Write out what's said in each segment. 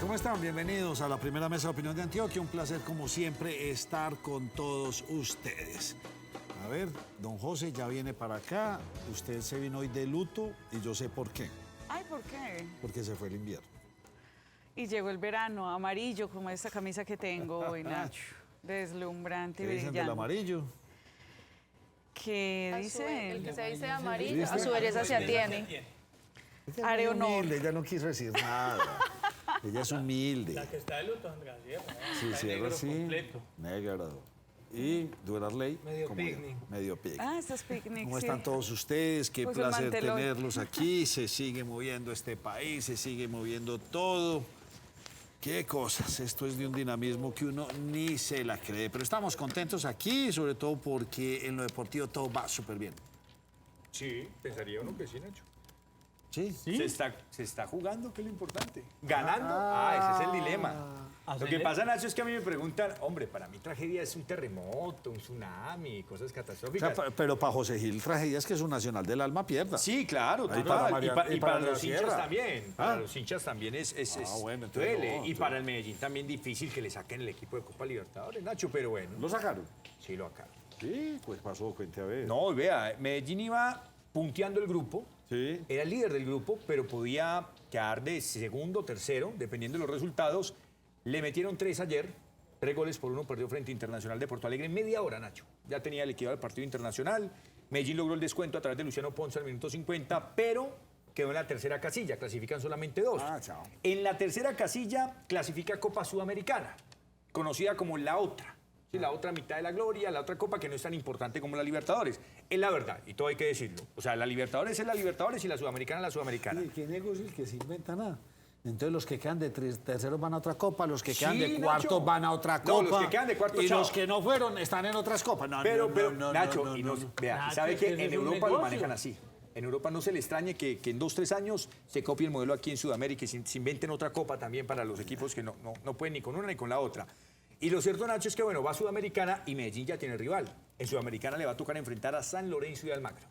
¿cómo están? Bienvenidos a la primera mesa de opinión de Antioquia. Un placer, como siempre, estar con todos ustedes. A ver, don José ya viene para acá. Usted se vino hoy de luto y yo sé por qué. Ay, ¿por qué? Porque se fue el invierno. Y llegó el verano amarillo, como esta camisa que tengo hoy, Nacho. Deslumbrante y ¿Qué dicen del brillante. amarillo? ¿Qué dice El él? que se dice amarillo, ¿Viste? a su belleza se atiene. Ella Haré es muy honor. humilde, ella no quiso decir nada. Ella es humilde. La que está de luto, Andrea, Sí, está sí, negro así. completo. Negro. Y Durarley. Medio como yo, picnic. Medio picnic. Ah, estos picnics. ¿Cómo sí. están todos ustedes? Qué Pues el placer mantelón. tenerlos aquí. Se sigue moviendo este país, se sigue moviendo todo. Qué cosas. Esto es de un dinamismo que uno ni se la cree. Pero estamos contentos aquí, sobre todo porque en lo deportivo todo va súper bien. Sí, pensaría uno que sí, Nacho. ¿Sí? Se está jugando, que es lo importante. ¿Ganando? Ese es el dilema. Lo que pasa, Nacho, es que a mí me preguntan, hombre, para mí tragedia es un terremoto, un tsunami, cosas O catastróficas. sea, pero para José Gil, tragedia es que su nacional del alma pierda. Sí, claro, Ahí total. para Mariano- Y para para los la hinchas Sierra. también. Para los hinchas también es bueno, entonces duele. no, Y entonces- para el Medellín también difícil que le saquen el equipo de Copa Libertadores, Nacho, pero bueno. ¿Lo sacaron? Sí, lo acaban. Sí, pues pasó, cuente a ver. No, vea, Medellín iba punteando el grupo. Sí. Era el líder del grupo, pero podía quedar de segundo, tercero, dependiendo de los resultados. Le metieron 3 ayer, 3 goles por 1, perdió frente a Internacional de Porto Alegre en media hora, Nacho. Ya tenía el equipo del partido internacional. Medellín logró el descuento a través de Luciano Ponce al minuto 50, pero quedó en la tercera casilla, clasifican solamente 2. Chao. En la tercera casilla clasifica Copa Sudamericana, conocida como la otra. Sí, la otra mitad de la gloria, la otra copa que no es tan importante como la Libertadores. Es la verdad, y todo hay que decirlo. O sea, la Libertadores es la Libertadores y la Sudamericana es la Sudamericana. ¿Y qué negocio el que se inventa nada? Entonces los que quedan de terceros van a otra copa, los que quedan Sí, de Nacho. cuartos van a otra No, copa. los que quedan de cuartos, y chao. los que no fueron están en otras copas. No, Pero, no, Nacho, no, y no, nos- no. vea, Nacho, ¿sabe es que que ese en es un Europa lo negocio. manejan así? En Europa no se le extrañe que en 2, 3 años se copie el modelo aquí en Sudamérica y se inventen otra copa también para los equipos que no pueden ni con una ni con la otra. Y lo cierto, Nacho, es que, bueno, va a Sudamericana y Medellín ya tiene rival. En Sudamericana le va a tocar enfrentar a San Lorenzo y Almagro.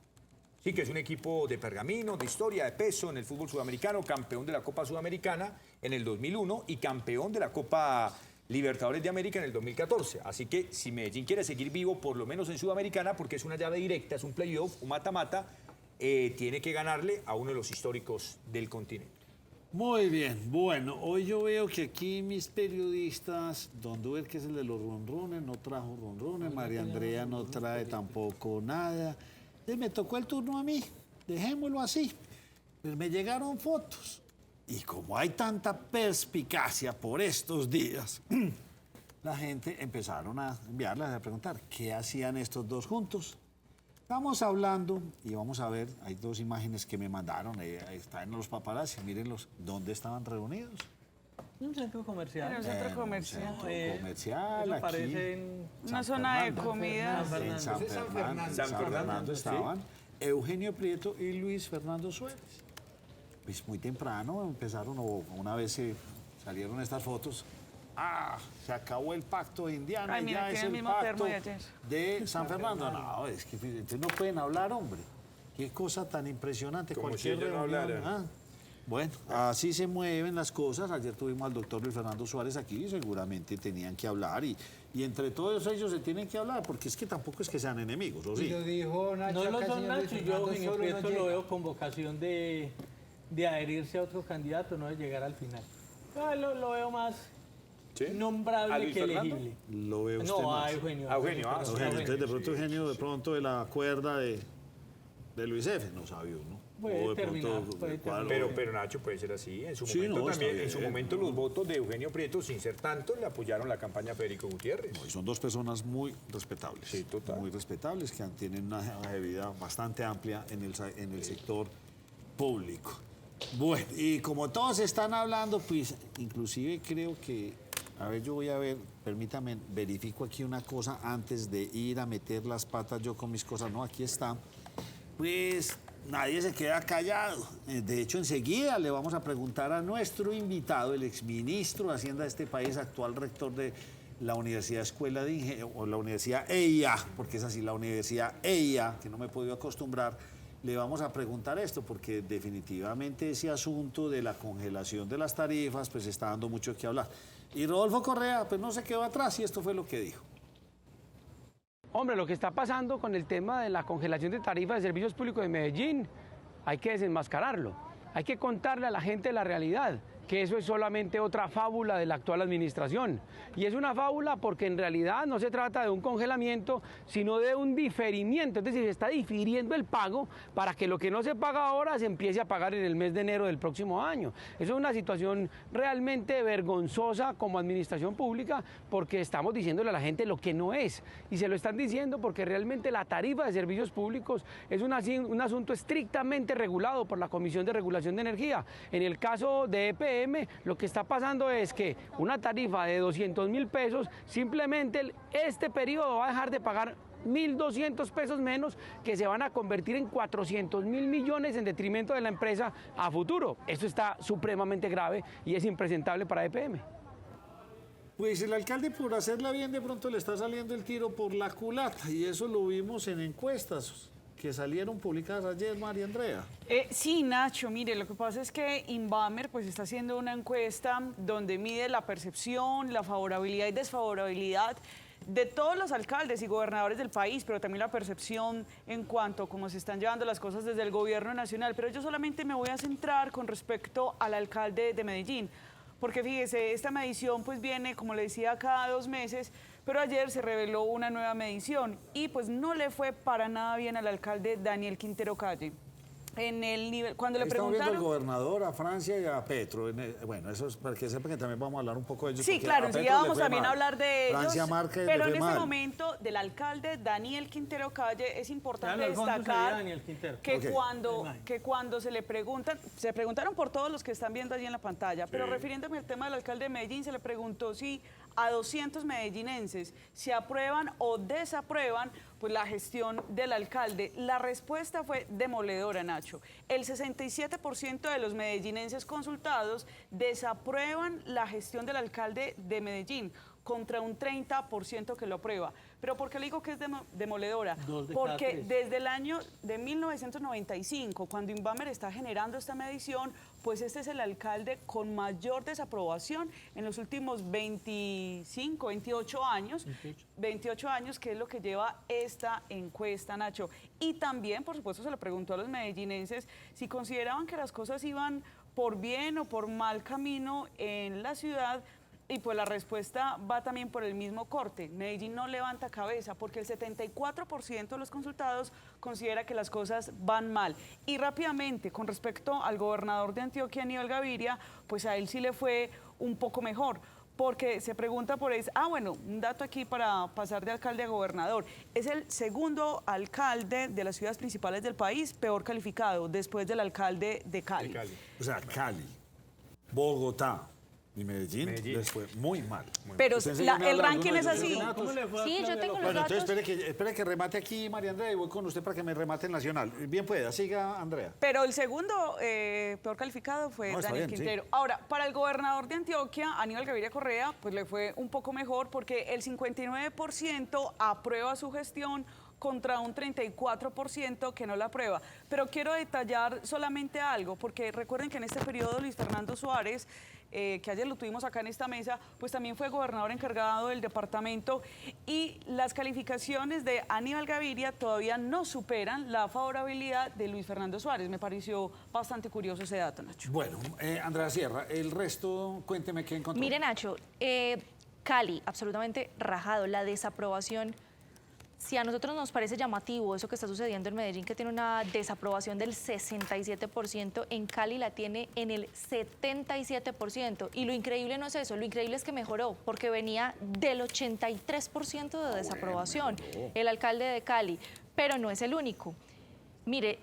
Sí, que es un equipo de pergamino, de historia, de peso en el fútbol sudamericano, campeón de la Copa Sudamericana en el 2001 y campeón de la Copa Libertadores de América en el 2014. Así que si Medellín quiere seguir vivo, por lo menos en Sudamericana, porque es una llave directa, es un playoff, un mata-mata, tiene que ganarle a uno de los históricos del continente. Muy bien, bueno, hoy yo veo que aquí mis periodistas, Don Duer, que es el de los ronrones, no trajo ronrones, María Andrea no trae tampoco nada. Entonces me tocó el turno a mí, dejémoslo así. Pues me llegaron fotos. Y como hay tanta perspicacia por estos días, la gente empezaron a enviarlas a preguntar qué hacían estos dos juntos. Estamos hablando, y vamos a ver, hay 2 imágenes que me mandaron, ahí están los paparazzi, mírenlos, ¿dónde estaban reunidos? Un centro comercial. En un centro En un comercial. centro comercial, Eso aquí. parece en Una zona de comidas. En San Fernando, San Fernando, estaban Eugenio Prieto y Luis Fernando Suárez. Pues muy temprano empezaron, o una vez salieron estas fotos. Se acabó el pacto de Indiana, Ay, mira, ya es tiene el el mismo pacto termo de ayer. de San Fernando. No, es que ustedes no pueden hablar, hombre. Qué cosa tan impresionante. Como Cualquier si ellos no reunión, hablaran. Bueno, así se mueven las cosas. Ayer tuvimos al doctor Luis Fernando Suárez aquí y seguramente tenían que hablar. Y entre todos ellos se tienen que hablar, porque es que tampoco es que sean enemigos, ¿o sí? Y lo dijo Nacho. No lo acá, son señor Luis Nacho, yo Fernando, Eugenio solo no Prieto llega. lo veo con vocación de adherirse a otro candidato, no de llegar al final. Lo veo más ¿Sí? ¿A nombrable Luis que Fernando? elegible. Lo veo usted No, más. a Eugenio. A Eugenio, perdón, sí. Eugenio, entonces de sí, pronto Eugenio, de pronto de la cuerda de Luis F. No sabía uno. Puede O de terminar, pronto, puede ¿cuál? Pero Nacho, puede ser así. En su Sí, momento no, está también, en su bien. momento los votos de Eugenio Prieto, sin ser tantos, le apoyaron la campaña a Federico Gutiérrez. Y son 2 personas muy respetables. Sí, total. Muy respetables, que tienen una hoja de vida bastante amplia en el sector público. Bueno, y como todos están hablando, pues inclusive creo que, a ver, yo voy a ver, permítame, verifico aquí una cosa antes de ir a meter las patas yo con mis cosas. No, aquí está. Pues nadie se queda callado. De hecho, enseguida le vamos a preguntar a nuestro invitado, el exministro de Hacienda de este país, actual rector de la Universidad Escuela de Ingeniería, o la Universidad EIA, porque es así, la Universidad EIA, que no me he podido acostumbrar, le vamos a preguntar esto, porque definitivamente ese asunto de la congelación de las tarifas pues está dando mucho que hablar. Y Rodolfo Correa pues no se quedó atrás y esto fue lo que dijo. Hombre, lo que está pasando con el tema de la congelación de tarifas de servicios públicos de Medellín, hay que desenmascararlo. Hay que contarle a la gente la realidad, que eso es solamente otra fábula de la actual administración. Y es una fábula porque en realidad no se trata de un congelamiento, sino de un diferimiento. Es decir, se está difiriendo el pago para que lo que no se paga ahora se empiece a pagar en el mes de enero del próximo año. Eso es una situación realmente vergonzosa como administración pública, porque estamos diciéndole a la gente lo que no es. Y se lo están diciendo porque realmente la tarifa de servicios públicos es un asunto estrictamente regulado por la Comisión de Regulación de Energía. En el caso de EPM, lo que está pasando es que una tarifa de 200.000 pesos, simplemente este periodo va a dejar de pagar 1.200 pesos menos, que se van a convertir en 400.000 millones en detrimento de la empresa a futuro. Esto está supremamente grave y es impresentable para EPM. Pues el alcalde, por hacerla bien, de pronto le está saliendo el tiro por la culata, y eso lo vimos en encuestas que salieron publicadas ayer, María Andrea. Sí, Nacho, mire, lo que pasa es que Inbamer pues está haciendo una encuesta donde mide la percepción, la favorabilidad y desfavorabilidad de todos los alcaldes y gobernadores del país, pero también la percepción en cuanto a cómo se están llevando las cosas desde el gobierno nacional. Pero yo solamente me voy a centrar con respecto al alcalde de Medellín, porque fíjese, esta medición pues viene, como le decía, cada 2 meses, pero ayer se reveló una nueva medición y pues no le fue para nada bien al alcalde Daniel Quintero Calle. En el nivel, cuando le Estamos viendo preguntaron... al gobernador, a Francia y a Petro. Bueno, eso es para que sepan que también vamos a hablar un poco de ellos. Sí, porque claro, a Petro enseguida le vamos fue también a mal. hablar de ellos. Francia marca y le pero fue en este mal. momento, del alcalde Daniel Quintero Calle, es importante Claro, al fondo se veía destacar Daniel Quintero. que, Ok. cuando se le preguntan, se preguntaron por todos los que están viendo allí en la pantalla, pero refiriéndome al tema del alcalde de Medellín, se le preguntó si a 200 medellinenses se aprueban o desaprueban pues la gestión del alcalde. La respuesta fue demoledora, Nacho. El 67% de los medellinenses consultados desaprueban la gestión del alcalde de Medellín, contra un 30% que lo aprueba. ¿Pero por qué le digo que es demoledora? 2 de cada Porque 3. desde el año de 1995, cuando Inbamer está generando esta medición, pues este es el alcalde con mayor desaprobación en los últimos 28 años, 28 años, que es lo que lleva esta encuesta, Nacho. Y también, por supuesto, se le preguntó a los medellinenses si consideraban que las cosas iban por bien o por mal camino en la ciudad. Y pues la respuesta va también por el mismo corte. Medellín no levanta cabeza porque el 74% de los consultados considera que las cosas van mal. Y rápidamente, con respecto al gobernador de Antioquia, Aníbal Gaviria, pues a él sí le fue un poco mejor. Porque se pregunta por eso. Bueno, un dato aquí para pasar de alcalde a gobernador. Es el segundo alcalde de las ciudades principales del país peor calificado, después del alcalde de Cali. O sea, Cali, Bogotá y Medellín les fue muy mal. Pero Usted enséñame a el hablar ranking de es alguno de así. ellos. ¿Cómo le fue a Sí, yo Claudia tengo López? los Bueno, datos. entonces espere que remate aquí, María Andrea, y voy con usted para que me remate el nacional. Bien pueda, siga, Andrea. Pero el segundo peor calificado fue No, está Daniel bien, sí. Quintero. Ahora, para el gobernador de Antioquia, Aníbal Gaviria Correa, pues le fue un poco mejor porque el 59% aprueba su gestión contra un 34% que no la aprueba. Pero quiero detallar solamente algo, porque recuerden que en este periodo Luis Fernando Suárez, que ayer lo tuvimos acá en esta mesa, pues también fue gobernador encargado del departamento y las calificaciones de Aníbal Gaviria todavía no superan la favorabilidad de Luis Fernando Suárez. Me pareció bastante curioso ese dato, Nacho. Bueno, Andrea Sierra, el resto, cuénteme qué encontró. Mire, Nacho, Cali, absolutamente rajado, la desaprobación. Si a nosotros nos parece llamativo eso que está sucediendo en Medellín, que tiene una desaprobación del 67%, en Cali la tiene en el 77%. Y lo increíble no es eso, lo increíble es que mejoró, porque venía del 83% de desaprobación, el alcalde de Cali, pero no es el único. Mire,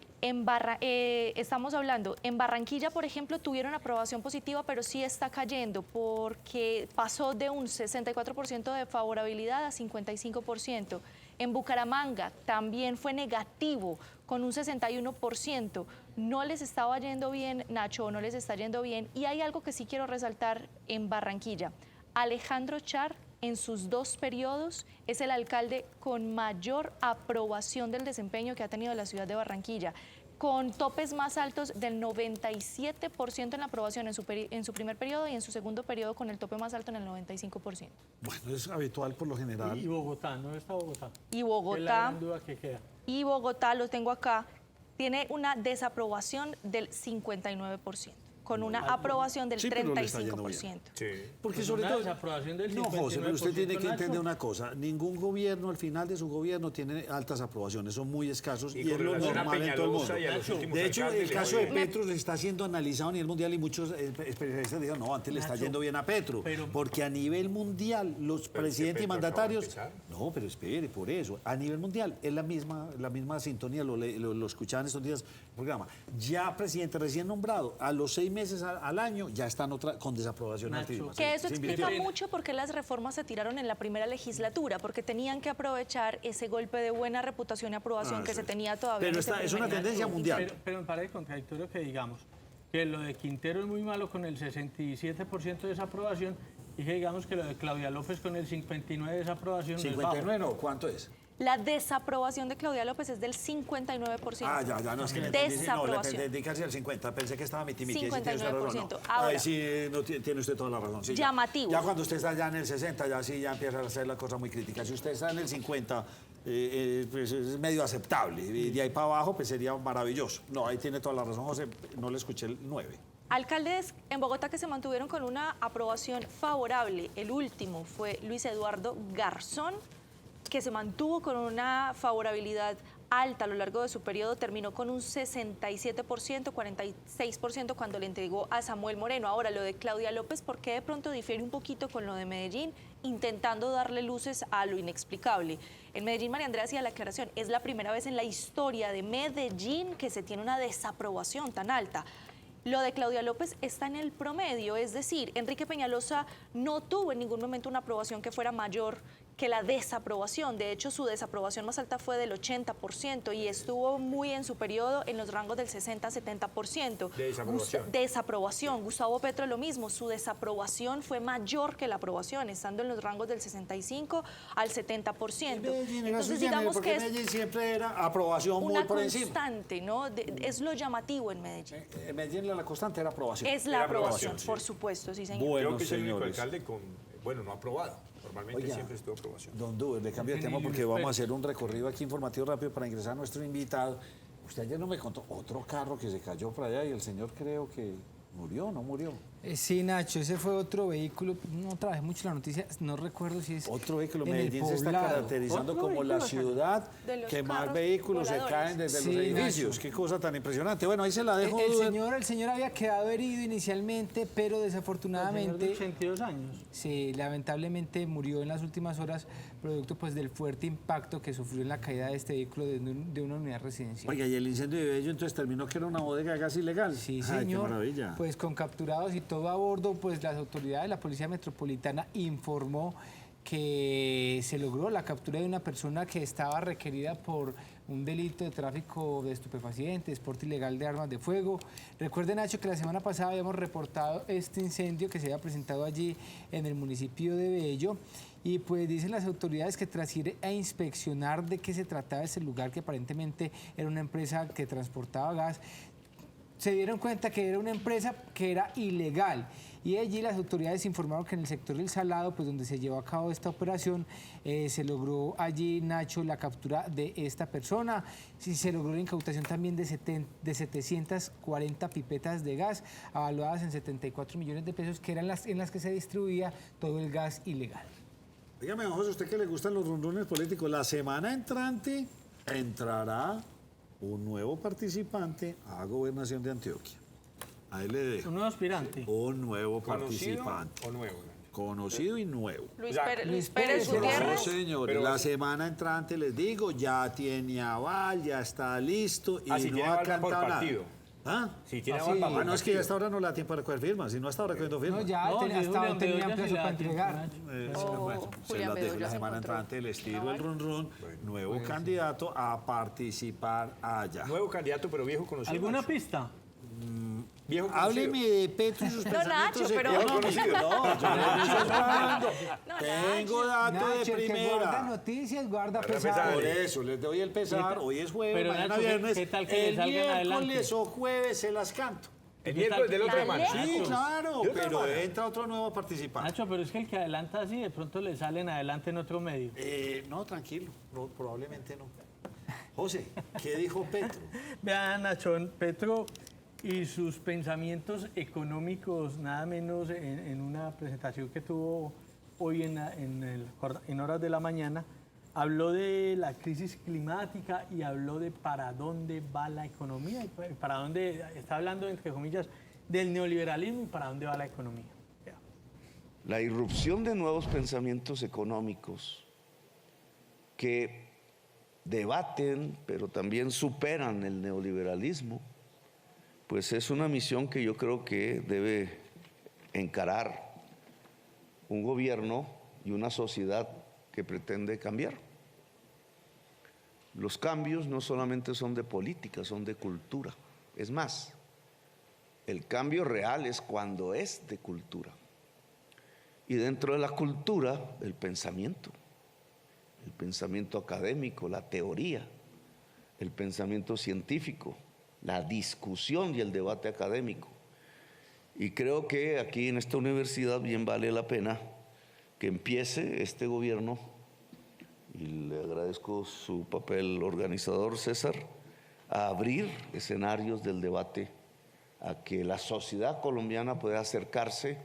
estamos hablando, en Barranquilla, por ejemplo, tuvieron aprobación positiva, pero sí está cayendo porque pasó de un 64% de favorabilidad a 55%. En Bucaramanga también fue negativo, con un 61%. No les estaba yendo bien, Nacho, no les está yendo bien. Y hay algo que sí quiero resaltar en Barranquilla. Alejandro Char, en sus 2 periodos, es el alcalde con mayor aprobación del desempeño que ha tenido la ciudad de Barranquilla. con topes más altos del 97% en la aprobación en su primer periodo y en su segundo periodo con el tope más alto en el 95%. Bueno, es habitual por lo general. Y Bogotá, ¿no está Bogotá? Y Es la Bogotá, gran duda que queda. lo tengo acá, tiene una desaprobación del 59%. Con una aprobación del Sí, pero le está yendo 35%. Sí. Porque Pues sobre una todo... desaprobación del No, José, pero usted tiene que 59%, entender Nacho. una cosa. Ningún gobierno, al final de su gobierno, tiene altas aprobaciones. Son muy escasos y, Y es con lo relación a normal en todo el mundo. Peñalosa y a los últimos De hecho, el alcaldes, caso le de va bien. Petro está siendo analizado a nivel mundial y muchos especialistas dicen, no, antes le está Nacho, yendo bien a Petro. pero- Porque a nivel mundial, los Pero es que presidentes y Petro acaba de mandatarios... empezar. No, pero espere, por eso. A nivel mundial es la misma sintonía, lo escuchaban estos días en el programa. Ya presidente recién nombrado, a los 6 meses al año, ya están con desaprobación Nacho, altísima. Que eso Se explica invirtió. mucho por qué las reformas se tiraron en la primera legislatura, porque tenían que aprovechar ese golpe de buena reputación y aprobación que se tenía todavía. Pero en ese es una primer año. tendencia mundial. Pero me parece contradictorio que digamos que lo de Quintero es muy malo con el 67% de desaprobación y que digamos que lo de Claudia López con el 59% de desaprobación no es bajo. 59 no, ¿cuánto es? La desaprobación de Claudia López es del 59%. Ya, no, es que le entendí, no, le Desaprobación. entendí casi al 50, pensé que estaba mi 59%. Ahora, Ahí sí, no, tiene usted toda la razón. Sí, llamativo. Ya cuando usted está ya en el 60, ya sí, ya empieza a hacer la cosa muy crítica. Si usted está en el 50, pues es medio aceptable. Y de ahí para abajo, pues sería maravilloso. No, ahí tiene toda la razón, José, no le escuché el 9. alcaldes en Bogotá que se mantuvieron con una aprobación favorable. El último fue Luis Eduardo Garzón, que se mantuvo con una favorabilidad alta a lo largo de su periodo, terminó con un 67%, 46% cuando le entregó a Samuel Moreno. Ahora, lo de Claudia López, ¿por qué de pronto difiere un poquito con lo de Medellín? Intentando darle luces a lo inexplicable. En Medellín, María Andrea hacía la aclaración, es la primera vez en la historia de Medellín que se tiene una desaprobación tan alta. Lo de Claudia López está en el promedio, es decir, Enrique Peñalosa no tuvo en ningún momento una aprobación que fuera mayor que la desaprobación. De hecho, su desaprobación más alta fue del 80% y estuvo muy en su periodo en los rangos del 60-70%. De desaprobación. Desaprobación. Gustavo Petro lo mismo, su desaprobación fue mayor que la aprobación, estando en los rangos del 65 al 70%. Entonces, digamos que es Medellín siempre era aprobación muy una por encima. constante, ¿no? Es lo llamativo en Medellín. En Medellín la constante era aprobación. Es la Era aprobación, aprobación, sí. por supuesto, sí, señor. Bueno, Creo que es el único señores. alcalde con, bueno, no aprobado. Normalmente Oiga, siempre estuvo aprobación. Don Duber, le cambio de tema porque vamos a hacer un recorrido aquí informativo rápido para ingresar a nuestro invitado. Usted ayer no me contó otro carro que se cayó por allá y el señor creo que murió, ¿no murió? Sí, Nacho, ese fue otro vehículo. No trabajé mucho la noticia, no recuerdo si es. Otro vehículo. en el Medellín se está poblado. caracterizando ¿Otro como la vehículo se cayó? ciudad De los que más carros vehículos se voladores. caen desde Sí, los edificios. Nacho. Qué cosa tan impresionante. Bueno, ahí se la dejo. El Duber. señor había quedado herido inicialmente, pero Señor de desafortunadamente 82 años. sí, lamentablemente murió en las últimas horas, producto pues del fuerte impacto que sufrió en la caída de este vehículo de una unidad residencial. Oiga, y el incendio de Bello entonces terminó que era una bodega de gas ilegal. Sí, Ay, señor. qué maravilla. Pues con capturados y todo a bordo, pues las autoridades, la Policía Metropolitana informó que se logró la captura de una persona que estaba requerida por un delito de tráfico de estupefacientes, porte ilegal de armas de fuego. Recuerden, Nacho, que la semana pasada habíamos reportado este incendio que se había presentado allí en el municipio de Bello. Y pues dicen las autoridades que tras ir a inspeccionar de qué se trataba ese lugar, que aparentemente era una empresa que transportaba gas, se dieron cuenta que era una empresa que era ilegal. Y allí las autoridades informaron que en el sector del Salado, pues donde se llevó a cabo esta operación, se logró allí, Nacho, la captura de esta persona. Sí, se logró la incautación también de 740 pipetas de gas, avaluadas en 74 millones de pesos, que eran en las que se distribuía todo el gas ilegal. Dígame, don José, ¿usted que le gustan los runrunes políticos? La semana entrante entrará un nuevo participante a Gobernación de Antioquia. Ahí le dejo. Un nuevo aspirante. Un nuevo ¿Conocido participante. o nuevo? Conocido y nuevo. Luis Ya. Pérez, Luis Pérez Pérez, No, Gutiérrez. señores, Pero- la semana entrante les digo, ya tiene aval, ya está listo y Si no tiene ha aval por cantado nada. partido. ¿Ah? Si tiene Así aval es. para Ah, no, es que ya partido. hasta ahora no le da tiempo de recoger firmas, si no hasta ahora recogiendo No, firmas. ya No, hasta Julián ahora tenían Bedoya plazo sí le da para tiempo, entregar. Nacho. Bueno, se Julián las dejo. Bedoya La se semana encontró. entrante les tiro el run run. Nuevo candidato a participar allá. Nuevo candidato, pero viejo conocido. ¿Alguna Nacho. pista? Viejo conocido. Hábleme de Petro y sus No, pensamientos Nacho, pero- económicos. No, yo no estoy hablando. No, Tengo datos Nacho, de el que guarda primera. noticias, guarda Guarda pesar. Por eso, les doy el pesar. Hoy es jueves, Pero, mañana Nacho, ¿qué- viernes. qué tal que le El salgan miércoles adelante? o jueves se las canto. El miércoles del otro semana. Sí, claro, ¿De otra pero semana? entra otro nuevo participante. Nacho, pero es que el que adelanta así, de pronto le salen adelante en otro medio. No, tranquilo, probablemente no. José, ¿qué dijo Petro? Vean, Nacho, Petro y sus pensamientos económicos, nada menos en una presentación que tuvo hoy en horas de la mañana, habló de la crisis climática y habló de para dónde va la economía, y para dónde, está hablando, entre comillas, del neoliberalismo y para dónde va la economía. Vea. La irrupción de nuevos pensamientos económicos que debaten, pero también superan el neoliberalismo, pues es una misión que yo creo que debe encarar un gobierno y una sociedad que pretende cambiar. Los cambios no solamente son de política, son de cultura. Es más, el cambio real es cuando es de cultura. Y dentro de la cultura, el pensamiento académico, la teoría, el pensamiento científico, la discusión y el debate académico. Y creo que aquí en esta universidad bien vale la pena que empiece este gobierno, y le agradezco su papel organizador, César, a abrir escenarios del debate, a que la sociedad colombiana pueda acercarse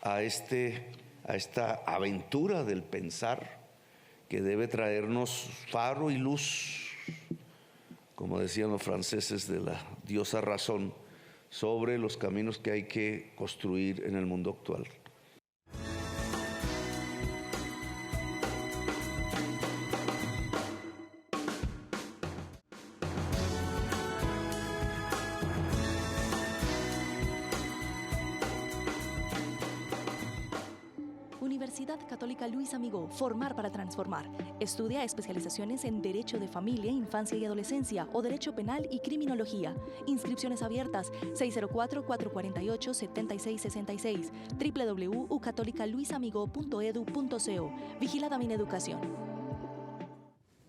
a esta aventura del pensar que debe traernos faro y luz, como decían los franceses, de la diosa razón, sobre los caminos que hay que construir en el mundo actual. Universidad Católica Luis Amigó, formar para transformar. Estudia especializaciones en Derecho de Familia, Infancia y Adolescencia o Derecho Penal y Criminología. Inscripciones abiertas 604-448-7666, www.ucatolicaluisamigó.edu.co. Vigilada Mineducación.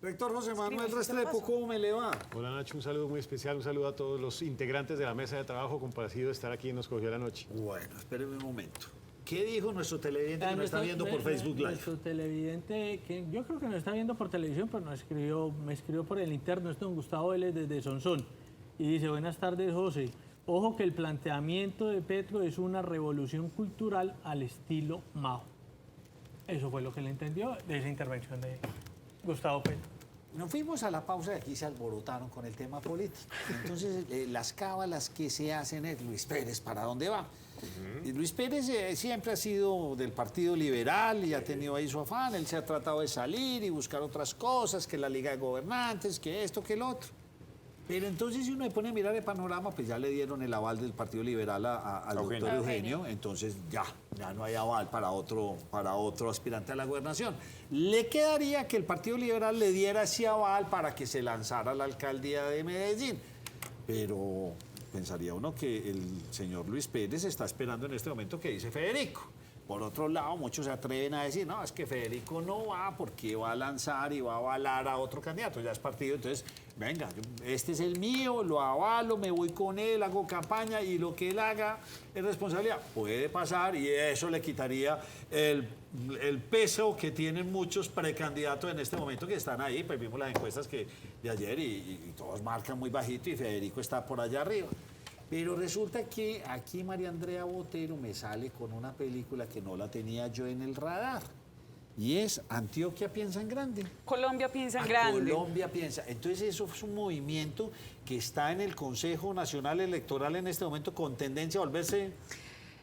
Rector José Manuel Restrepo, ¿cómo me le va? Hola Nacho, un saludo muy especial, un saludo a todos los integrantes de la mesa de trabajo, complacido de estar aquí en Nos Cogió la Noche. Bueno, espéreme un momento. ¿Qué dijo nuestro televidente que nos está viendo por Facebook Live? Nuestro televidente, que yo creo que nos está viendo por televisión, pero me escribió por el interno, es don Gustavo Vélez desde Sonsón. Y dice, buenas tardes, José. Ojo que el planteamiento de Petro es una revolución cultural al estilo Mao. Eso fue lo que le entendió de esa intervención de Gustavo Petro. Nos fuimos a la pausa y aquí se alborotaron con el tema político. Entonces, las cábalas que se hacen es Luis Pérez, ¿para dónde va? Y Luis Pérez siempre ha sido del Partido Liberal y ha tenido ahí su afán. Él se ha tratado de salir y buscar otras cosas, que la Liga de Gobernantes, que esto, que el otro. Pero entonces si uno se pone a mirar el panorama, pues ya le dieron el aval del Partido Liberal al doctor Eugenio, entonces ya no hay aval para otro aspirante a la gobernación. Le quedaría que el Partido Liberal le diera ese aval para que se lanzara a la alcaldía de Medellín. Pero pensaría uno que el señor Luis Pérez está esperando en este momento que dice Federico. Por otro lado, muchos se atreven a decir, no, es que Federico no va porque va a lanzar y va a avalar a otro candidato, ya es partido, entonces, venga, este es el mío, lo avalo, me voy con él, hago campaña y lo que él haga es responsabilidad. Puede pasar y eso le quitaría el peso que tienen muchos precandidatos en este momento que están ahí, pues vimos las encuestas de ayer y todos marcan muy bajito y Federico está por allá arriba. Pero resulta que aquí María Andrea Botero me sale con una película que no la tenía yo en el radar. Y es Antioquia piensa en grande. Colombia piensa en grande. Colombia piensa. Entonces eso es un movimiento que está en el Consejo Nacional Electoral en este momento con tendencia a volverse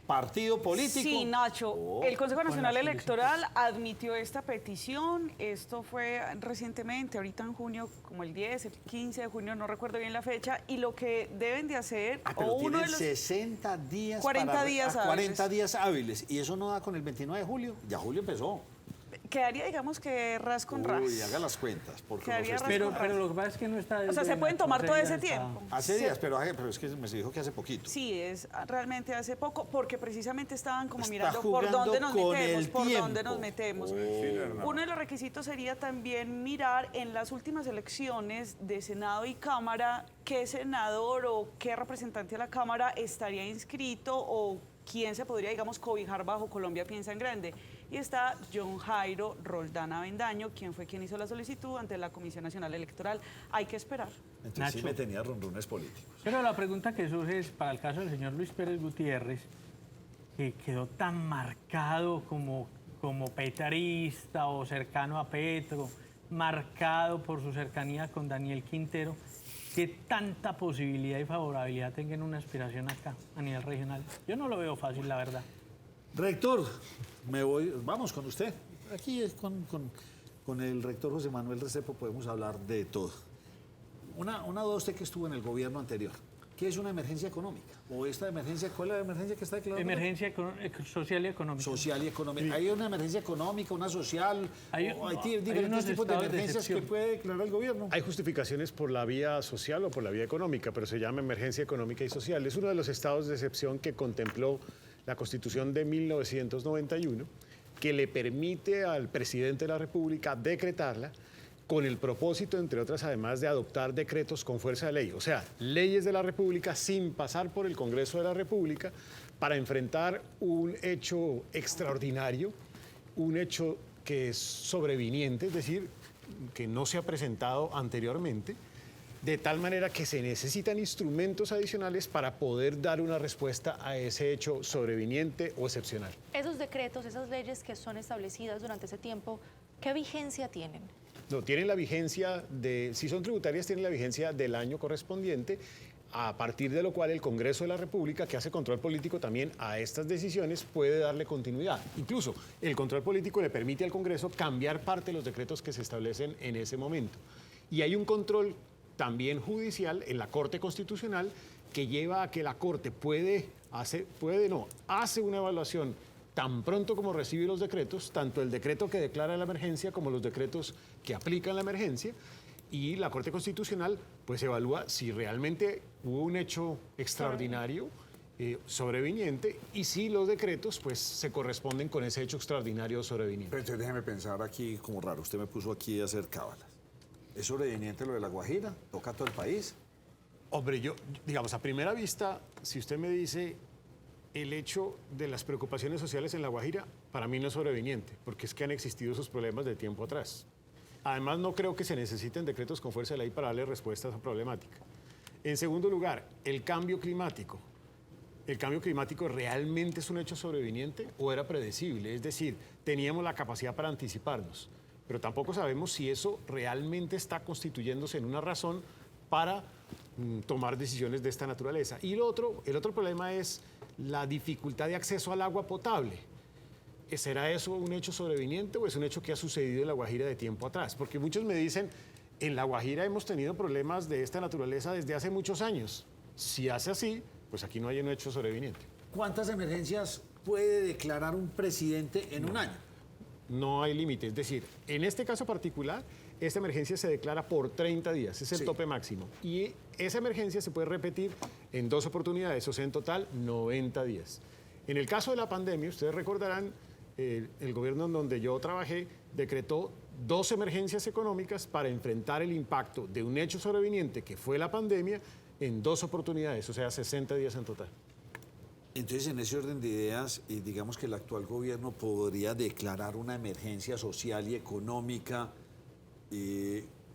partido político. Sí, Nacho, el Consejo Nacional Electoral admitió esta petición. Esto fue recientemente, ahorita en junio, como el 10, el 15 de junio, no recuerdo bien la fecha. Y lo que deben de hacer, pero o uno de tienen los 60 días 40 días hábiles. 40 días hábiles. Y eso no da con el 29 de julio. Ya julio empezó. Quedaría, digamos que ras con ras. Uy, haga las cuentas. Porque Quedaría los ras Pero, con ras. pero lo que pasa es que no está... O sea, desde se pueden tomar todo ese hasta- tiempo. Hace días, pero es que se dijo que hace poquito. Sí, es realmente hace poco, porque precisamente estaban como Está mirando por jugando dónde nos con metemos, el por dónde tiempo. nos metemos. Uno de los requisitos sería también mirar en las últimas elecciones de Senado y Cámara qué senador o qué representante de la Cámara estaría inscrito o quién se podría, digamos, cobijar bajo Colombia Piensa en Grande. Y está John Jairo Roldán Avendaño, quien fue quien hizo la solicitud ante la Comisión Nacional Electoral. Hay que esperar. Entonces sí Nacho. me tenía ronrones políticos. Pero la pregunta que surge es, para el caso del señor Luis Pérez Gutiérrez, que quedó tan marcado como petrista o cercano a Petro, marcado por su cercanía con Daniel Quintero, ¿qué tanta posibilidad y favorabilidad tengan una aspiración acá, a nivel regional? Yo no lo veo fácil, la verdad. Rector, vamos con usted. Aquí con el rector José Manuel Restrepo podemos hablar de todo. Una duda usted que estuvo en el gobierno anterior. ¿Qué es una emergencia económica? ¿O esta emergencia, cuál es la emergencia que está declarada? Emergencia social y económica. Social y económica. ¿Hay una emergencia económica, una social? Hay diferentes unos tipos de estados de emergencias que excepción. puede declarar el gobierno? Hay justificaciones por la vía social o por la vía económica, pero se llama emergencia económica y social. Es uno de los estados de excepción que contempló la Constitución de 1991, que le permite al presidente de la República decretarla con el propósito, entre otras, además de adoptar decretos con fuerza de ley, o sea, leyes de la República sin pasar por el Congreso de la República para enfrentar un hecho extraordinario, un hecho que es sobreviniente, es decir, que no se ha presentado anteriormente, de tal manera que se necesitan instrumentos adicionales para poder dar una respuesta a ese hecho sobreviniente o excepcional. Esos decretos, esas leyes que son establecidas durante ese tiempo, ¿qué vigencia tienen? No, tienen la vigencia si son tributarias, tienen la vigencia del año correspondiente, a partir de lo cual el Congreso de la República, que hace control político también a estas decisiones, puede darle continuidad. Incluso el control político le permite al Congreso cambiar parte de los decretos que se establecen en ese momento. Y hay un control también judicial en la Corte Constitucional que lleva a que la Corte hace una evaluación tan pronto como recibe los decretos, tanto el decreto que declara la emergencia como los decretos que aplican la emergencia, y la Corte Constitucional pues evalúa si realmente hubo un hecho extraordinario, sobreviniente, y si los decretos pues se corresponden con ese hecho extraordinario sobreviniente. Pero entonces déjeme pensar aquí como raro. Usted me puso aquí a hacer cábalas. ¿Es sobreviniente lo de La Guajira? ¿Toca a todo el país? Hombre, digamos, a primera vista, si usted me dice el hecho de las preocupaciones sociales en La Guajira, para mí no es sobreviniente, porque es que han existido esos problemas de tiempo atrás. Además, no creo que se necesiten decretos con fuerza de ley para darle respuesta a esa problemática. En segundo lugar, el cambio climático. ¿El cambio climático realmente es un hecho sobreviniente o era predecible? Es decir, teníamos la capacidad para anticiparnos, pero tampoco sabemos si eso realmente está constituyéndose en una razón para tomar decisiones de esta naturaleza. Y el otro problema es la dificultad de acceso al agua potable. ¿Será eso un hecho sobreviniente o es un hecho que ha sucedido en La Guajira de tiempo atrás? Porque muchos me dicen, en La Guajira hemos tenido problemas de esta naturaleza desde hace muchos años. Si hace así, pues aquí no hay un hecho sobreviniente. ¿Cuántas emergencias puede declarar un presidente en un año? No hay límite. Es decir, en este caso particular, esta emergencia se declara por 30 días, es el tope máximo. Y esa emergencia se puede repetir en 2 oportunidades, o sea, en total 90 días. En el caso de la pandemia, ustedes recordarán, el gobierno en donde yo trabajé decretó 2 emergencias económicas para enfrentar el impacto de un hecho sobreviniente que fue la pandemia en 2 oportunidades, o sea, 60 días en total. Entonces, en ese orden de ideas, digamos que el actual gobierno podría declarar una emergencia social y económica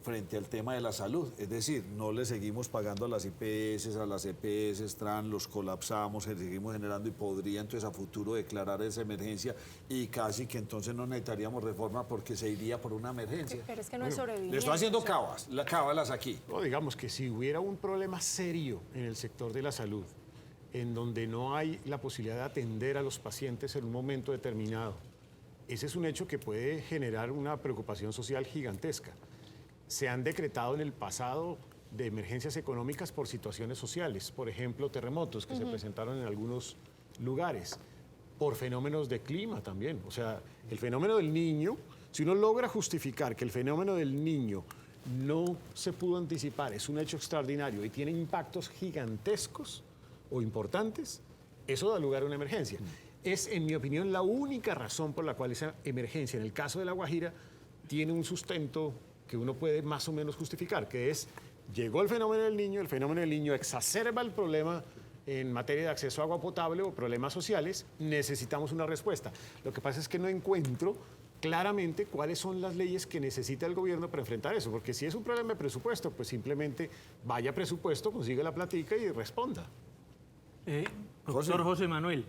frente al tema de la salud. Es decir, no le seguimos pagando a las IPS, a las EPS, TRAN, los colapsamos, seguimos generando y podría entonces a futuro declarar esa emergencia y casi que entonces no necesitaríamos reforma porque se iría por una emergencia. Pero es que no es sobrevivir. Le estoy haciendo cábalas aquí. No, digamos que si hubiera un problema serio en el sector de la salud, en donde no hay la posibilidad de atender a los pacientes en un momento determinado, ese es un hecho que puede generar una preocupación social gigantesca. Se han decretado en el pasado de emergencias económicas por situaciones sociales, por ejemplo, terremotos que se presentaron en algunos lugares, por fenómenos de clima también. O sea, el fenómeno del Niño Si uno logra justificar que el fenómeno del niño no se pudo anticipar, es un hecho extraordinario y tiene impactos gigantescos o importantes, eso da lugar a una emergencia. Es, en mi opinión, la única razón por la cual esa emergencia, en el caso de La Guajira, tiene un sustento que uno puede más o menos justificar, que es, llegó el fenómeno del niño exacerba el problema en materia de acceso a agua potable o problemas sociales, necesitamos una respuesta. Lo que pasa es que no encuentro claramente cuáles son las leyes que necesita el gobierno para enfrentar eso, porque si es un problema de presupuesto, pues simplemente vaya a presupuesto, consigue la platica y responda. Doctor José Manuel,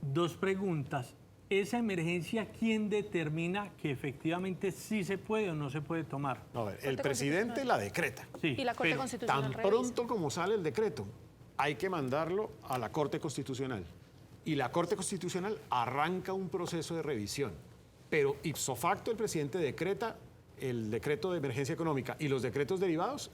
2 preguntas. ¿Esa emergencia quién determina que efectivamente sí se puede o no se puede tomar? A ver, el presidente la decreta. Sí, Y la Corte Pero Constitucional tan revisa. pronto como sale el decreto, hay que mandarlo a la Corte Constitucional. Y la Corte Constitucional arranca un proceso de revisión. Pero ipso facto el presidente decreta el decreto de emergencia económica y los decretos derivados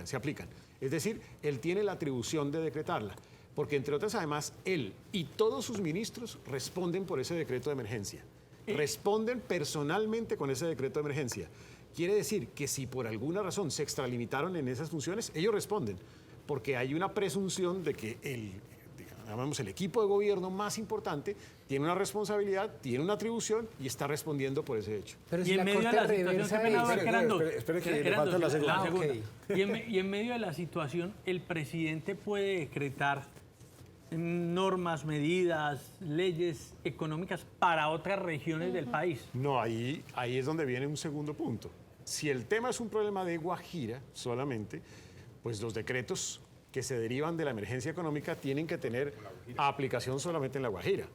se aplican. Es decir, él tiene la atribución de decretarla. Porque, entre otras, además, él y todos sus ministros responden por ese decreto de emergencia. Responden personalmente con ese decreto de emergencia. Quiere decir que si por alguna razón se extralimitaron en esas funciones, ellos responden. Porque hay una presunción de que el equipo de gobierno más importante tiene una responsabilidad, tiene una atribución y está respondiendo por ese hecho. Pero Y si en la medio de Corte la situación, reversa qué pena, eso. que eran 2. espere que le Eran falta 2, la segunda. Ok. Y en medio de la situación, el presidente puede decretar normas, medidas, leyes económicas para otras regiones del país. No, ahí es donde viene un segundo punto. Si el tema es un problema de Guajira solamente, pues los decretos que se derivan de la emergencia económica tienen que tener aplicación solamente en La Guajira.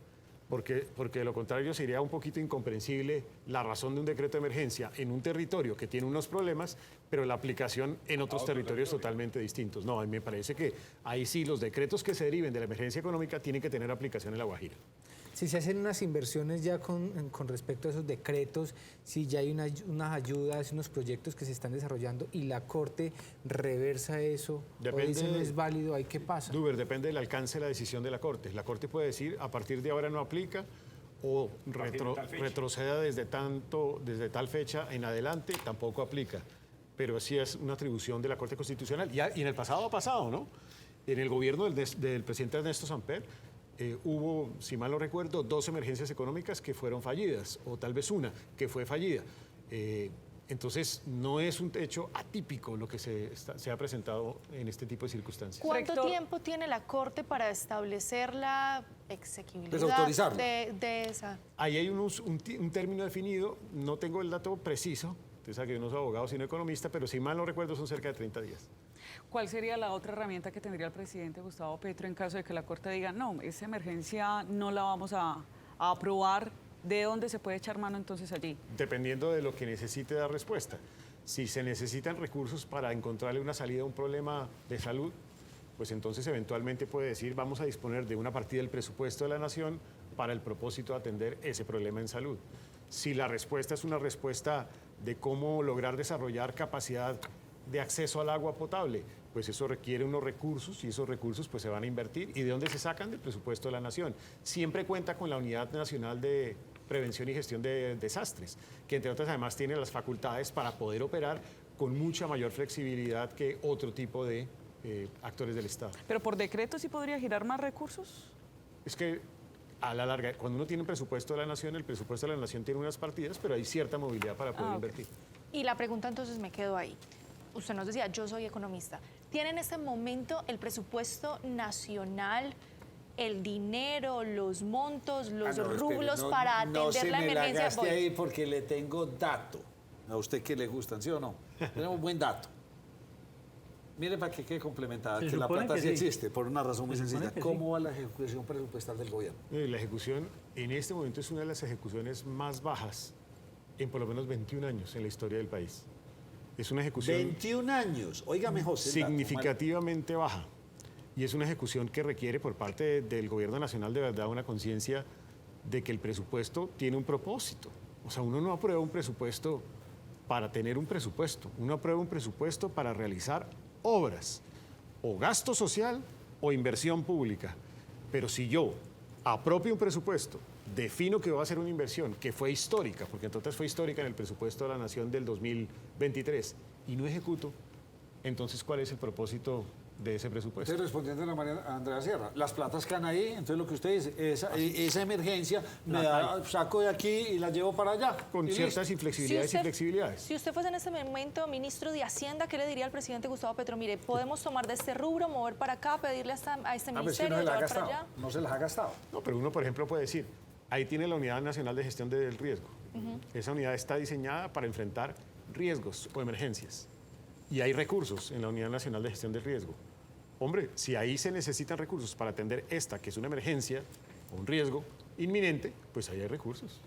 Porque de lo contrario sería un poquito incomprensible la razón de un decreto de emergencia en un territorio que tiene unos problemas, pero la aplicación en otros territorios totalmente distintos. No, a mí me parece que ahí sí los decretos que se deriven de la emergencia económica tienen que tener aplicación en La Guajira. Si se hacen unas inversiones ya con respecto a esos decretos, si ya hay unas ayudas, unos proyectos que se están desarrollando y la Corte reversa eso, o dice no es válido, ¿ahí qué pasa? Duber, depende del alcance de la decisión de la Corte. La Corte puede decir, a partir de ahora no aplica, o retroceda desde tal fecha en adelante, tampoco aplica. Pero sí es una atribución de la Corte Constitucional. Y en el pasado ha pasado, ¿no? En el gobierno del presidente Ernesto Samper, hubo, si mal no recuerdo, 2 emergencias económicas que fueron fallidas, o tal vez una que fue fallida. Entonces, no es un hecho atípico lo que se ha presentado en este tipo de circunstancias. ¿Cuánto Rector. tiempo tiene la Corte para establecer la exequibilidad Desautorizarlo. de esa? Ahí hay un término definido, no tengo el dato preciso, usted sabe que yo no soy abogado sino economista, pero si mal no recuerdo son cerca de 30 días. ¿Cuál sería la otra herramienta que tendría el presidente Gustavo Petro en caso de que la Corte diga, no, esa emergencia no la vamos a aprobar? ¿De dónde se puede echar mano entonces allí? Dependiendo de lo que necesite dar respuesta. Si se necesitan recursos para encontrarle una salida a un problema de salud, pues entonces eventualmente puede decir, vamos a disponer de una partida del presupuesto de la Nación para el propósito de atender ese problema en salud. Si la respuesta es una respuesta de cómo lograr desarrollar capacidad de acceso al agua potable, pues eso requiere unos recursos y esos recursos pues se van a invertir. ¿Y de dónde se sacan? Del presupuesto de la Nación. Siempre cuenta con la Unidad Nacional de Prevención y Gestión de Desastres, que entre otras además tiene las facultades para poder operar con mucha mayor flexibilidad que otro tipo de actores del Estado. ¿Pero por decreto sí podría girar más recursos? Es que a la larga, cuando uno tiene un presupuesto de la Nación, el presupuesto de la Nación tiene unas partidas, pero hay cierta movilidad para poder ok. invertir. Y la pregunta entonces me quedo ahí. Usted nos decía, yo soy economista. ¿Tiene en este momento el presupuesto nacional, el dinero, los montos, los rublos para atender la emergencia? No se me la gaste ahí porque le tengo dato. A usted que le gustan, ¿sí o no? Tenemos buen dato. Mire para que quede complementada, Se que la supone plata que sí sí. existe, por una razón muy Se supone sencilla. que ¿Cómo va la ejecución presupuestal del gobierno? La ejecución en este momento es una de las ejecuciones más bajas en por lo menos 21 años en la historia del país. Es una ejecución 21 años. Óigame, José. el dato, significativamente baja. Y es una ejecución que requiere por parte del gobierno nacional de verdad una conciencia de que el presupuesto tiene un propósito. O sea, uno no aprueba un presupuesto para tener un presupuesto. Uno aprueba un presupuesto para realizar obras, o gasto social o inversión pública. Pero si yo apropio un presupuesto defino que va a ser una inversión que fue histórica, porque entonces fue histórica en el presupuesto de la Nación del 2023, y no ejecuto, entonces ¿cuál es el propósito de ese presupuesto? Estoy respondiendo a Andrea Sierra. Las platas quedan ahí, entonces lo que usted dice, esa emergencia me da, saco de aquí y la llevo para allá. Con ciertas inflexibilidades y flexibilidades. Si usted fuese en este momento ministro de Hacienda, ¿qué le diría al presidente Gustavo Petro? Mire, podemos tomar de este rubro, mover para acá, pedirle a este ministerio, llevar para allá. No se las ha gastado. No, pero uno, por ejemplo, puede decir, ahí tiene la Unidad Nacional de Gestión del Riesgo. Esa unidad está diseñada para enfrentar riesgos o emergencias. Y hay recursos en la Unidad Nacional de Gestión del Riesgo. Hombre, si ahí se necesitan recursos para atender esta, que es una emergencia o un riesgo inminente, pues ahí hay recursos.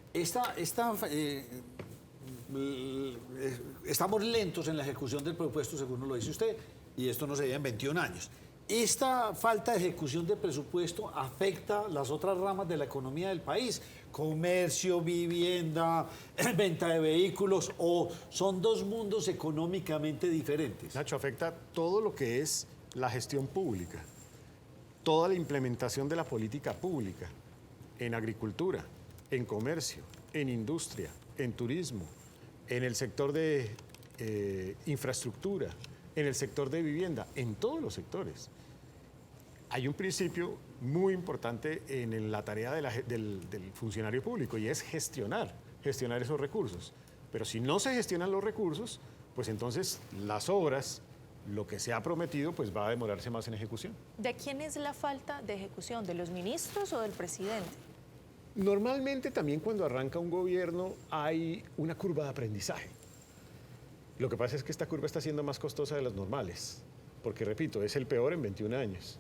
Estamos lentos en la ejecución del presupuesto, según lo dice usted, y esto no se veía en 21 años. ¿Esta falta de ejecución del presupuesto afecta las otras ramas de la economía del país? Comercio, vivienda, venta de vehículos, ¿o son dos mundos económicamente diferentes? Nacho, afecta todo lo que es la gestión pública, toda la implementación de la política pública en agricultura, en comercio, en industria, en turismo, en el sector de infraestructura, en el sector de vivienda, en todos los sectores. Hay un principio muy importante en la tarea del funcionario público y es gestionar esos recursos. Pero si no se gestionan los recursos, pues entonces las obras, lo que se ha prometido, pues va a demorarse más en ejecución. ¿De quién es la falta de ejecución? ¿De los ministros o del presidente? Normalmente también cuando arranca un gobierno hay una curva de aprendizaje. Lo que pasa es que esta curva está siendo más costosa de las normales, porque repito, es el peor en 21 años.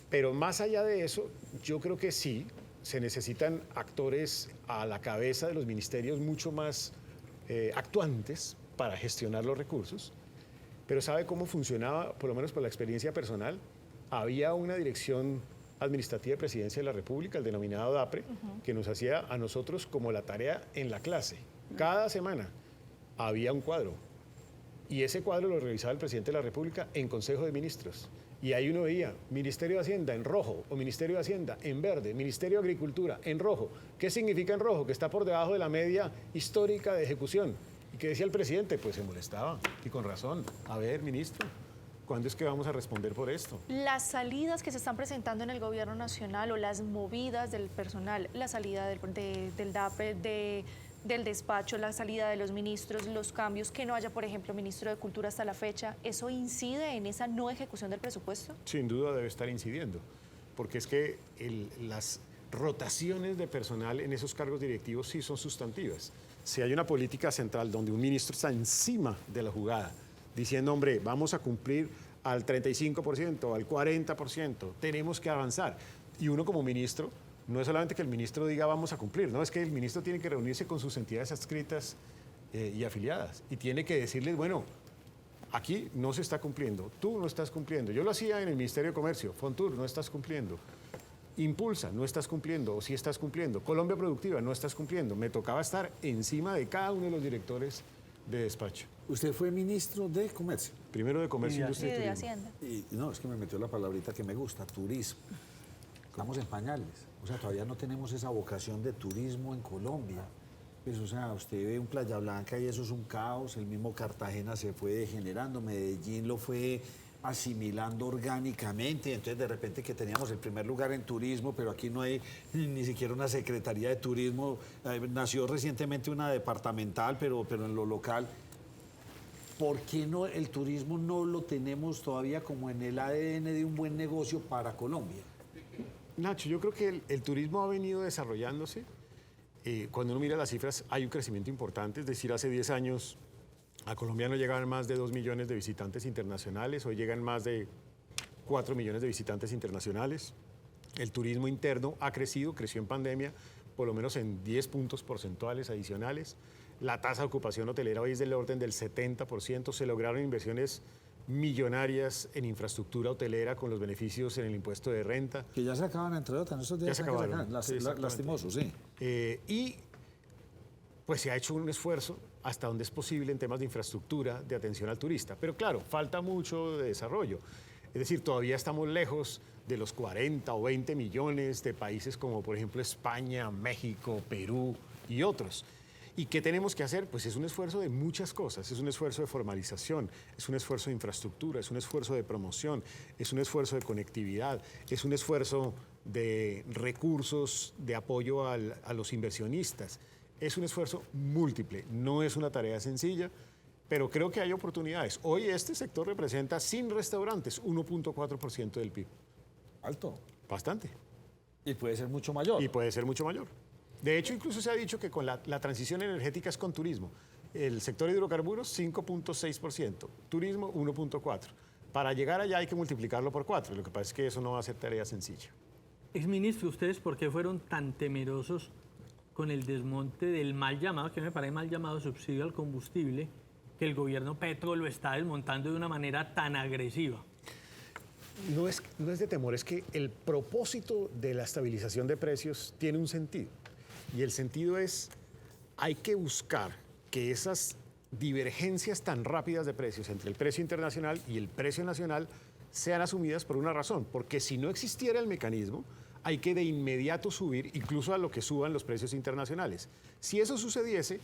Pero más allá de eso, yo creo que sí, se necesitan actores a la cabeza de los ministerios mucho más actuantes para gestionar los recursos. Pero ¿sabe cómo funcionaba, por lo menos por la experiencia personal? Había una dirección administrativa de Presidencia de la República, el denominado DAPRE, que nos hacía a nosotros como la tarea en la clase. Cada semana había un cuadro y ese cuadro lo revisaba el Presidente de la República en Consejo de Ministros. Y ahí uno veía Ministerio de Hacienda en rojo o Ministerio de Hacienda en verde, Ministerio de Agricultura en rojo. ¿Qué significa en rojo? Que está por debajo de la media histórica de ejecución. ¿Y qué decía el presidente? Pues se molestaba, y con razón. A ver, ministro, ¿cuándo es que vamos a responder por esto? Las salidas que se están presentando en el gobierno nacional o las movidas del personal, la salida del DAPRE, del despacho, la salida de los ministros, los cambios, que no haya, por ejemplo, ministro de Cultura hasta la fecha, ¿eso incide en esa no ejecución del presupuesto? Sin duda debe estar incidiendo, porque es que las rotaciones de personal en esos cargos directivos sí son sustantivas. Si hay una política central donde un ministro está encima de la jugada, diciendo, hombre, vamos a cumplir al 35%, al 40%, tenemos que avanzar. Y uno como ministro, no es solamente que el ministro diga vamos a cumplir, no, es que el ministro tiene que reunirse con sus entidades adscritas y afiliadas y tiene que decirles, bueno, aquí no se está cumpliendo, tú no estás cumpliendo. Yo lo hacía en el Ministerio de Comercio, Fontur, no estás cumpliendo. Impulsa, no estás cumpliendo, o sí estás cumpliendo. Colombia Productiva, no estás cumpliendo. Me tocaba estar encima de cada uno de los directores de despacho. ¿Usted fue ministro de Comercio? Primero de Comercio, Industria y de Turismo. Hacienda. Y no, es que me metió la palabrita que me gusta, turismo. Estamos en pañales. O sea, todavía no tenemos esa vocación de turismo en Colombia. Pues, o sea, usted ve un Playa Blanca y eso es un caos. El mismo Cartagena se fue degenerando, Medellín lo fue asimilando orgánicamente, entonces de repente que teníamos el primer lugar en turismo, pero aquí no hay ni siquiera una secretaría de turismo, nació recientemente una departamental, pero en lo local. ¿Por qué no el turismo no lo tenemos todavía como en el ADN de un buen negocio para Colombia? Nacho, yo creo que el turismo ha venido desarrollándose. Cuando uno mira las cifras, hay un crecimiento importante, es decir, hace 10 años a Colombia no llegaban más de 2 millones de visitantes internacionales, hoy llegan más de 4 millones de visitantes internacionales. El turismo interno ha crecido, creció en pandemia, por lo menos en 10 puntos porcentuales adicionales. La tasa de ocupación hotelera hoy es del orden del 70%. Se lograron inversiones millonarias en infraestructura hotelera con los beneficios en el impuesto de renta. Que ya se acaban, entre otras, esos días ya se acabaron. Sí, lastimoso, sí. Y pues se ha hecho un esfuerzo hasta donde es posible en temas de infraestructura, de atención al turista. Pero claro, falta mucho de desarrollo. Es decir, todavía estamos lejos de los 40 o 20 millones de países como por ejemplo España, México, Perú y otros. ¿Y qué tenemos que hacer? Pues es un esfuerzo de muchas cosas. Es un esfuerzo de formalización, es un esfuerzo de infraestructura, es un esfuerzo de promoción, es un esfuerzo de conectividad, es un esfuerzo de recursos, de apoyo a los inversionistas. Es un esfuerzo múltiple, no es una tarea sencilla, pero creo que hay oportunidades. Hoy este sector representa, sin restaurantes, 1.4% del PIB. Alto. Bastante. Y puede ser mucho mayor. Y puede ser mucho mayor. De hecho, incluso se ha dicho que con la transición energética es con turismo. El sector de hidrocarburos, 5.6%. Turismo, 1.4%. Para llegar allá hay que multiplicarlo por 4. Lo que pasa es que eso no va a ser tarea sencilla. Exministro, ¿ustedes por qué fueron tan temerosos con el desmonte del mal llamado, que me parece mal llamado, subsidio al combustible, que el gobierno Petro lo está desmontando de una manera tan agresiva? No es de temor, es que el propósito de la estabilización de precios tiene un sentido. Y el sentido es, hay que buscar que esas divergencias tan rápidas de precios entre el precio internacional y el precio nacional sean asumidas por una razón, porque si no existiera el mecanismo, hay que de inmediato subir, incluso a lo que suban los precios internacionales. Si eso sucediese,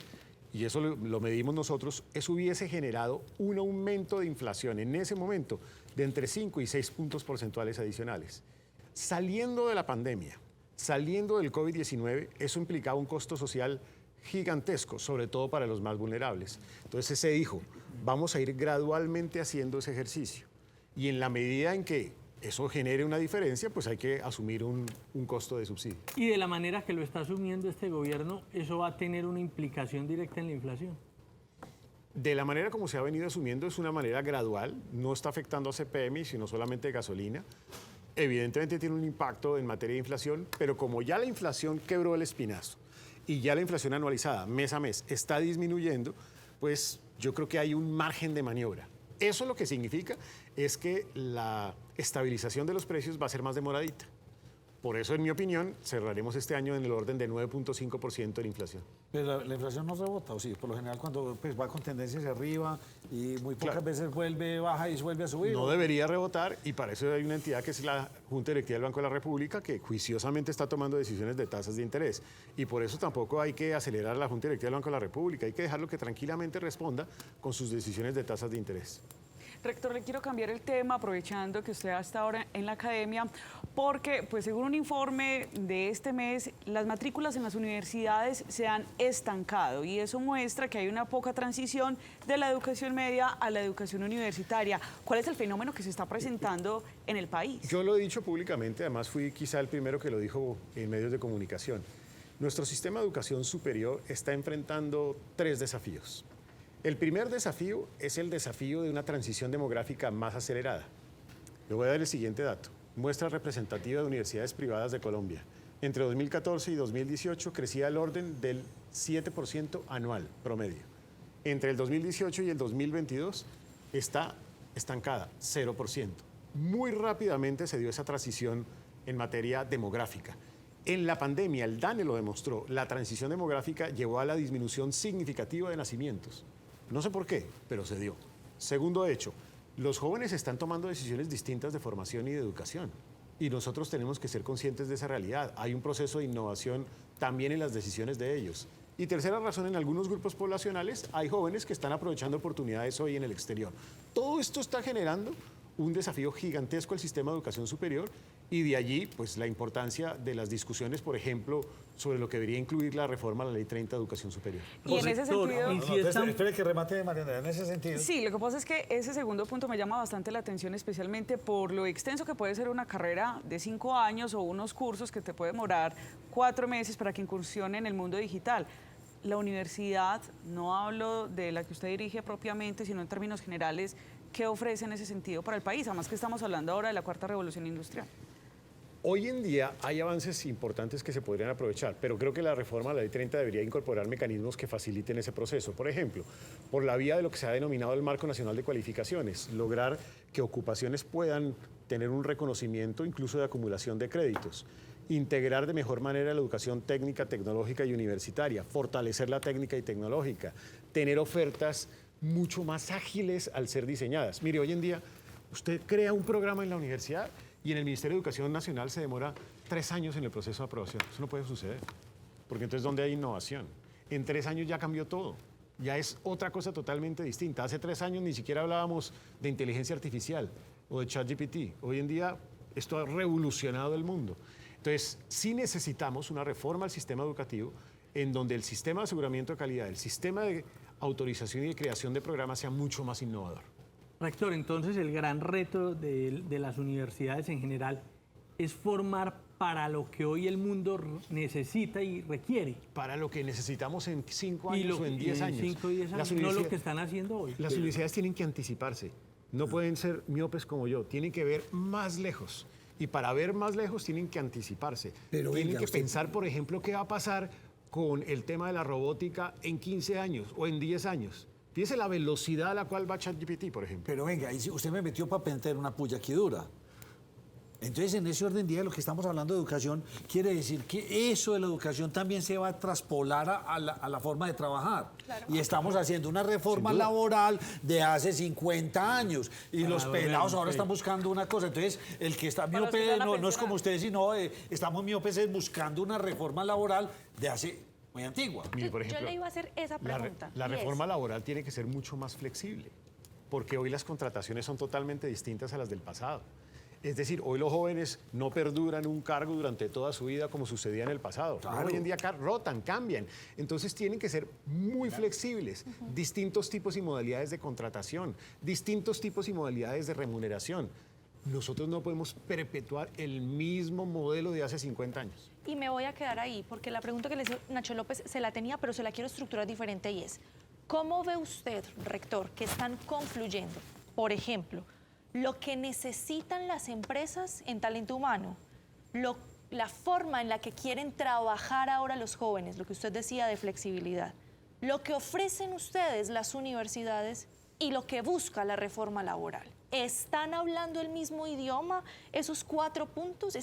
y eso lo medimos nosotros, eso hubiese generado un aumento de inflación en ese momento de entre 5 y 6 puntos porcentuales adicionales. Saliendo de la pandemia, saliendo del COVID-19, eso implicaba un costo social gigantesco, sobre todo para los más vulnerables. Entonces se dijo, vamos a ir gradualmente haciendo ese ejercicio. Y en la medida en que eso genere una diferencia, pues hay que asumir un costo de subsidio. Y de la manera que lo está asumiendo este gobierno, ¿eso va a tener una implicación directa en la inflación? De la manera como se ha venido asumiendo es una manera gradual, no está afectando a CPM, sino solamente gasolina. Evidentemente tiene un impacto en materia de inflación, pero como ya la inflación quebró el espinazo y ya la inflación anualizada mes a mes está disminuyendo, pues yo creo que hay un margen de maniobra. Eso lo que significa es que la estabilización de los precios va a ser más demoradita. Por eso, en mi opinión, cerraremos este año en el orden de 9.5% en inflación. Pero la inflación no rebota, ¿o sí? Por lo general, cuando pues, va con tendencia hacia arriba y muy pocas veces vuelve, baja y vuelve a subir. No debería rebotar, y para eso hay una entidad que es la Junta Directiva del Banco de la República, que juiciosamente está tomando decisiones de tasas de interés. Y por eso tampoco hay que acelerar a la Junta Directiva del Banco de la República, hay que dejarlo que tranquilamente responda con sus decisiones de tasas de interés. Rector, le quiero cambiar el tema, aprovechando que usted está ahora en la academia, porque, pues, según un informe de este mes, las matrículas en las universidades se han estancado y eso muestra que hay una poca transición de la educación media a la educación universitaria. ¿Cuál es el fenómeno que se está presentando en el país? Yo lo he dicho públicamente, además fui quizá el primero que lo dijo en medios de comunicación. Nuestro sistema de educación superior está enfrentando 3 desafíos. El primer desafío es el desafío de una transición demográfica más acelerada. Le voy a dar el siguiente dato. Muestra representativa de universidades privadas de Colombia. Entre 2014 y 2018 crecía el orden del 7% anual promedio. Entre el 2018 y el 2022 está estancada, 0%. Muy rápidamente se dio esa transición en materia demográfica. En la pandemia, el DANE lo demostró, la transición demográfica llevó a la disminución significativa de nacimientos. No sé por qué, pero se dio. Segundo hecho, los jóvenes están tomando decisiones distintas de formación y de educación. Y nosotros tenemos que ser conscientes de esa realidad. Hay un proceso de innovación también en las decisiones de ellos. Y tercera razón, en algunos grupos poblacionales hay jóvenes que están aprovechando oportunidades hoy en el exterior. Todo esto está generando un desafío gigantesco al sistema de educación superior y de allí pues la importancia de las discusiones, por ejemplo, sobre lo que debería incluir la reforma a la Ley 30 de Educación Superior. Y en ese sentido... Espere que remate, María Andrea, en ese sentido. Sí, lo que pasa es que ese segundo punto me llama bastante la atención, especialmente por lo extenso que puede ser una carrera de 5 años o unos cursos que te puede demorar 4 meses para que incursione en el mundo digital. La universidad, no hablo de la que usted dirige propiamente, sino en términos generales, ¿qué ofrece en ese sentido para el país? Además que estamos hablando ahora de la 4ª revolución industrial. Hoy en día hay avances importantes que se podrían aprovechar, pero creo que la reforma a la Ley 30 debería incorporar mecanismos que faciliten ese proceso. Por ejemplo, por la vía de lo que se ha denominado el Marco Nacional de Cualificaciones, lograr que ocupaciones puedan tener un reconocimiento incluso de acumulación de créditos. Integrar de mejor manera la educación técnica, tecnológica y universitaria, fortalecer la técnica y tecnológica, tener ofertas mucho más ágiles al ser diseñadas. Mire, hoy en día usted crea un programa en la universidad Y en el Ministerio de Educación Nacional se demora 3 años en el proceso de aprobación. Eso no puede suceder, porque entonces ¿dónde hay innovación? En 3 años ya cambió todo. Ya es otra cosa totalmente distinta. Hace 3 años ni siquiera hablábamos de inteligencia artificial o de ChatGPT. Hoy en día esto ha revolucionado el mundo. Entonces, sí necesitamos una reforma al sistema educativo en donde el sistema de aseguramiento de calidad, el sistema de autorización y de creación de programas sea mucho más innovador. Rector, entonces el gran reto de las universidades en general es formar para lo que hoy el mundo necesita y requiere. Para lo que necesitamos en 5 años o en 10 años. 5 o 10 años, no lo que están haciendo hoy. Las universidades tienen que anticiparse. No pueden ser miopes como yo. Tienen que ver más lejos. Y para ver más lejos tienen que anticiparse. Pero tienen venga, que usted... pensar, por ejemplo, qué va a pasar con el tema de la robótica en 15 años o en 10 años. Fíjese la velocidad a la cual va ChatGPT, por ejemplo. Pero venga, y si usted me metió para meter una puya aquí dura. Entonces, en ese orden de día de lo que estamos hablando de educación, quiere decir que eso de la educación también se va a traspolar a la forma de trabajar. Claro. Y estamos haciendo una reforma laboral de hace 50 años. Y los pelados ahora están buscando una cosa. Entonces, el que está miope no es como ustedes, sino estamos miopes buscando una reforma laboral de hace muy antigua. Mire, por ejemplo, yo le iba a hacer esa pregunta. La reforma laboral tiene que ser mucho más flexible, porque hoy las contrataciones son totalmente distintas a las del pasado. Es decir, hoy los jóvenes no perduran un cargo durante toda su vida como sucedía en el pasado. Claro. Hoy en día rotan, cambian. Entonces tienen que ser muy flexibles. Distintos tipos y modalidades de contratación, distintos tipos y modalidades de remuneración. Nosotros no podemos perpetuar el mismo modelo de hace 50 años. Y me voy a quedar ahí, porque la pregunta que le hizo Nacho López se la tenía, pero se la quiero estructurar diferente y es, ¿cómo ve usted, rector, que están confluyendo, por ejemplo, lo que necesitan las empresas en talento humano, la forma en la que quieren trabajar ahora los jóvenes, lo que usted decía de flexibilidad, lo que ofrecen ustedes las universidades y lo que busca la reforma laboral? ¿Están hablando el mismo idioma esos 4 puntos?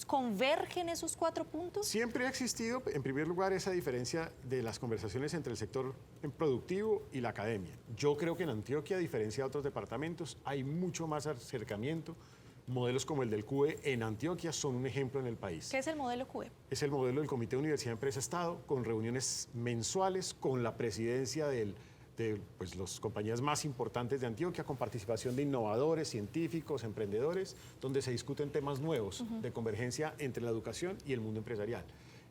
¿Convergen esos 4 puntos? Siempre ha existido, en primer lugar, esa diferencia de las conversaciones entre el sector productivo y la academia. Yo creo que en Antioquia, a diferencia de otros departamentos, hay mucho más acercamiento. Modelos como el del CUE en Antioquia son un ejemplo en el país. ¿Qué es el modelo CUE? Es el modelo del Comité Universidad Empresa Estado, con reuniones mensuales, con la presidencia de las compañías más importantes de Antioquia, con participación de innovadores, científicos, emprendedores, donde se discuten temas nuevos de convergencia entre la educación y el mundo empresarial.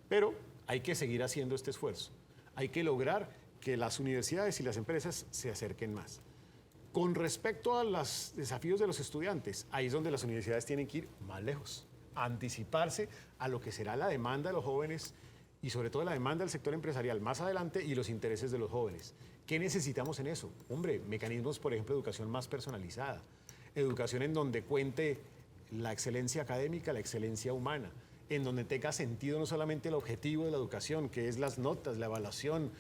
Pero hay que seguir haciendo este esfuerzo. Hay que lograr que las universidades y las empresas se acerquen más. Con respecto a los desafíos de los estudiantes, ahí es donde las universidades tienen que ir más lejos, anticiparse a lo que será la demanda de los jóvenes y sobre todo la demanda del sector empresarial más adelante y los intereses de los jóvenes. ¿Qué necesitamos en eso? Hombre, mecanismos, por ejemplo, de educación más personalizada, educación en donde cuente la excelencia académica, la excelencia humana, en donde tenga sentido no solamente el objetivo de la educación, que es las notas, la evaluación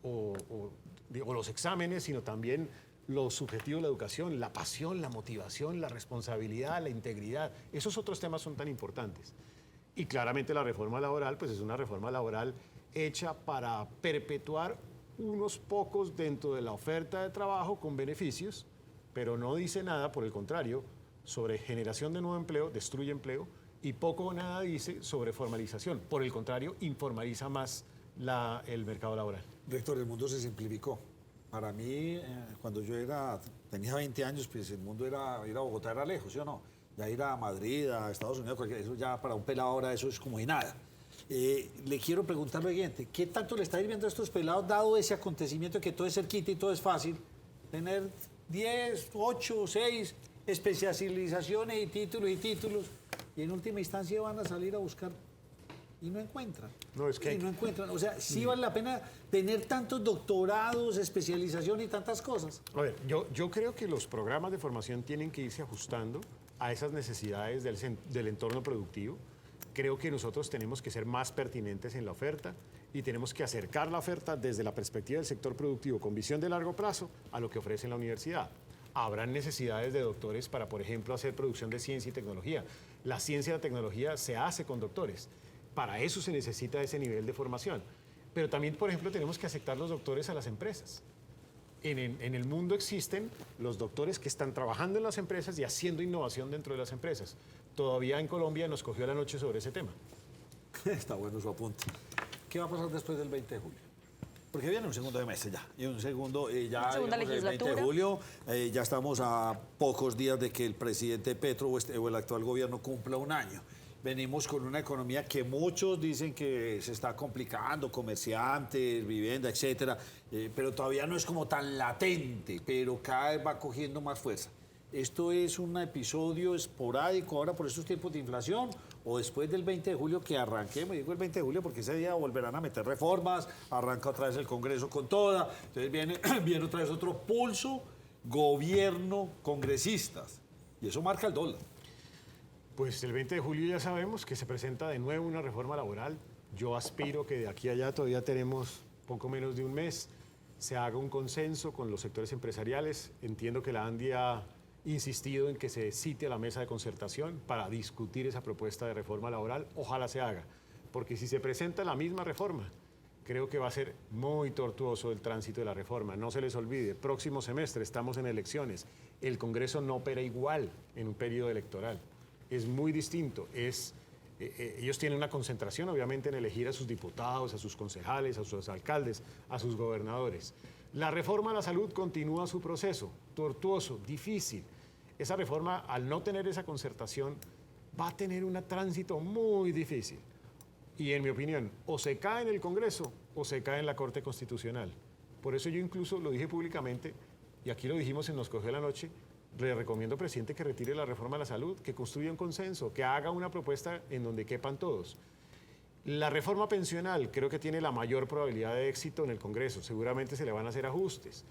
o los exámenes, sino también lo subjetivo de la educación, la pasión, la motivación, la responsabilidad, la integridad. Esos otros temas son tan importantes. Y claramente la reforma laboral, pues es una reforma laboral hecha para perpetuar unos pocos dentro de la oferta de trabajo con beneficios, pero no dice nada, por el contrario, sobre generación de nuevo empleo, destruye empleo, y poco o nada dice sobre formalización. Por el contrario, informaliza más el mercado laboral. Rector, el mundo se simplificó. Para mí, cuando yo tenía 20 años, pues el mundo ir a Bogotá era lejos, ¿sí o no? Ya ir a Madrid, a Estados Unidos, eso ya para un pelado ahora eso es como de nada. Le quiero preguntar lo siguiente, ¿qué tanto le está hirviendo a estos pelados, dado ese acontecimiento que todo es cerquita y todo es fácil, tener 10, 8, 6 especializaciones y títulos, y en última instancia van a salir a buscar y no encuentran? No, es que no encuentran. O sea, sí vale la pena tener tantos doctorados, especialización y tantas cosas. A ver, yo creo que los programas de formación tienen que irse ajustando a esas necesidades del entorno productivo. Creo que nosotros tenemos que ser más pertinentes en la oferta y tenemos que acercar la oferta desde la perspectiva del sector productivo con visión de largo plazo a lo que ofrece la universidad. Habrán necesidades de doctores para, por ejemplo, hacer producción de ciencia y tecnología. La ciencia y la tecnología se hace con doctores. Para eso se necesita ese nivel de formación. Pero también, por ejemplo, tenemos que aceptar los doctores a las empresas. En el mundo existen los doctores que están trabajando en las empresas y haciendo innovación dentro de las empresas. Todavía en Colombia nos cogió la noche sobre ese tema. Está bueno su apunte. ¿Qué va a pasar después del 20 de julio? Porque viene un segundo semestre ya. Y un segundo, ya Segunda digamos, el 20 de legislatura. julio, ya estamos a pocos días de que el presidente Petro o el actual gobierno cumpla un año. Venimos con una economía que muchos dicen que se está complicando, comerciantes, vivienda, etcétera, pero todavía no es como tan latente, pero cada vez va cogiendo más fuerza. ¿Esto es un episodio esporádico ahora por estos tiempos de inflación o después del 20 de julio que arranquemos? Digo el 20 de julio porque ese día volverán a meter reformas, arranca otra vez el Congreso con toda, entonces viene otra vez otro pulso, gobierno, congresistas, y eso marca el dólar. Pues el 20 de julio ya sabemos que se presenta de nuevo una reforma laboral. Yo aspiro que de aquí a allá todavía tenemos poco menos de un mes, se haga un consenso con los sectores empresariales. Entiendo que la ANDI ha insistido en que se cite a la mesa de concertación para discutir esa propuesta de reforma laboral. Ojalá se haga, porque si se presenta la misma reforma, creo que va a ser muy tortuoso el tránsito de la reforma. No se les olvide, próximo semestre estamos en elecciones. El Congreso no opera igual en un periodo electoral. Es muy distinto. Ellos tienen una concentración, obviamente, en elegir a sus diputados, a sus concejales, a sus alcaldes, a sus gobernadores. La reforma a la salud continúa su proceso, tortuoso, difícil. Esa reforma, al no tener esa concertación, va a tener un tránsito muy difícil. Y en mi opinión, o se cae en el Congreso o se cae en la Corte Constitucional. Por eso yo incluso lo dije públicamente, y aquí lo dijimos en Nos Cogió la Noche, le recomiendo al presidente que retire la reforma a la salud, que construya un consenso, que haga una propuesta en donde quepan todos. La reforma pensional creo que tiene la mayor probabilidad de éxito en el Congreso. Seguramente se le van a hacer ajustes,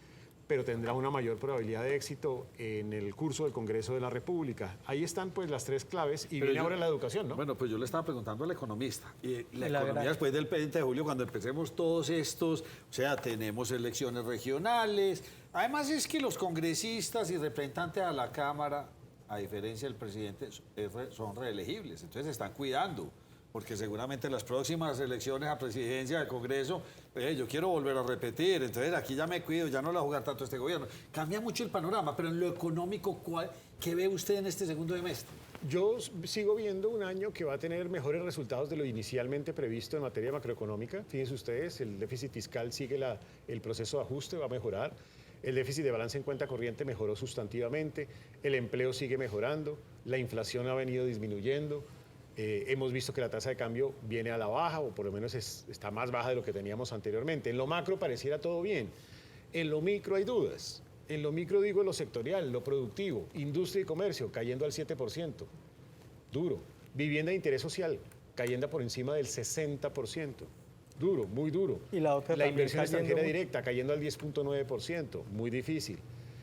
pero tendrá una mayor probabilidad de éxito en el curso del Congreso de la República. Ahí están pues las tres claves y viene ahora la educación, ¿no? Bueno, pues yo le estaba preguntando al economista. Y la economía después del 20 de julio, cuando empecemos todos estos, o sea, tenemos elecciones regionales. Además es que los congresistas y representantes a la Cámara, a diferencia del presidente, son reelegibles. Entonces se están cuidando. Porque seguramente en las próximas elecciones a presidencia del Congreso, yo quiero volver a repetir, entonces aquí ya me cuido, ya no le va a jugar tanto este gobierno. Cambia mucho el panorama, pero en lo económico, ¿qué ve usted en este segundo semestre? Yo sigo viendo un año que va a tener mejores resultados de lo inicialmente previsto en materia macroeconómica. Fíjense ustedes, el déficit fiscal sigue el proceso de ajuste, va a mejorar. El déficit de balance en cuenta corriente mejoró sustantivamente, el empleo sigue mejorando, la inflación ha venido disminuyendo. Hemos visto que la tasa de cambio viene a la baja, o por lo menos está más baja de lo que teníamos anteriormente. En lo macro pareciera todo bien. En lo micro hay dudas. En lo micro digo lo sectorial, lo productivo, industria y comercio cayendo al 7%. Duro. Vivienda de interés social cayendo por encima del 60%. Duro, muy duro. Y la otra La inversión extranjera mucho. directa cayendo al 10.9%. Muy difícil.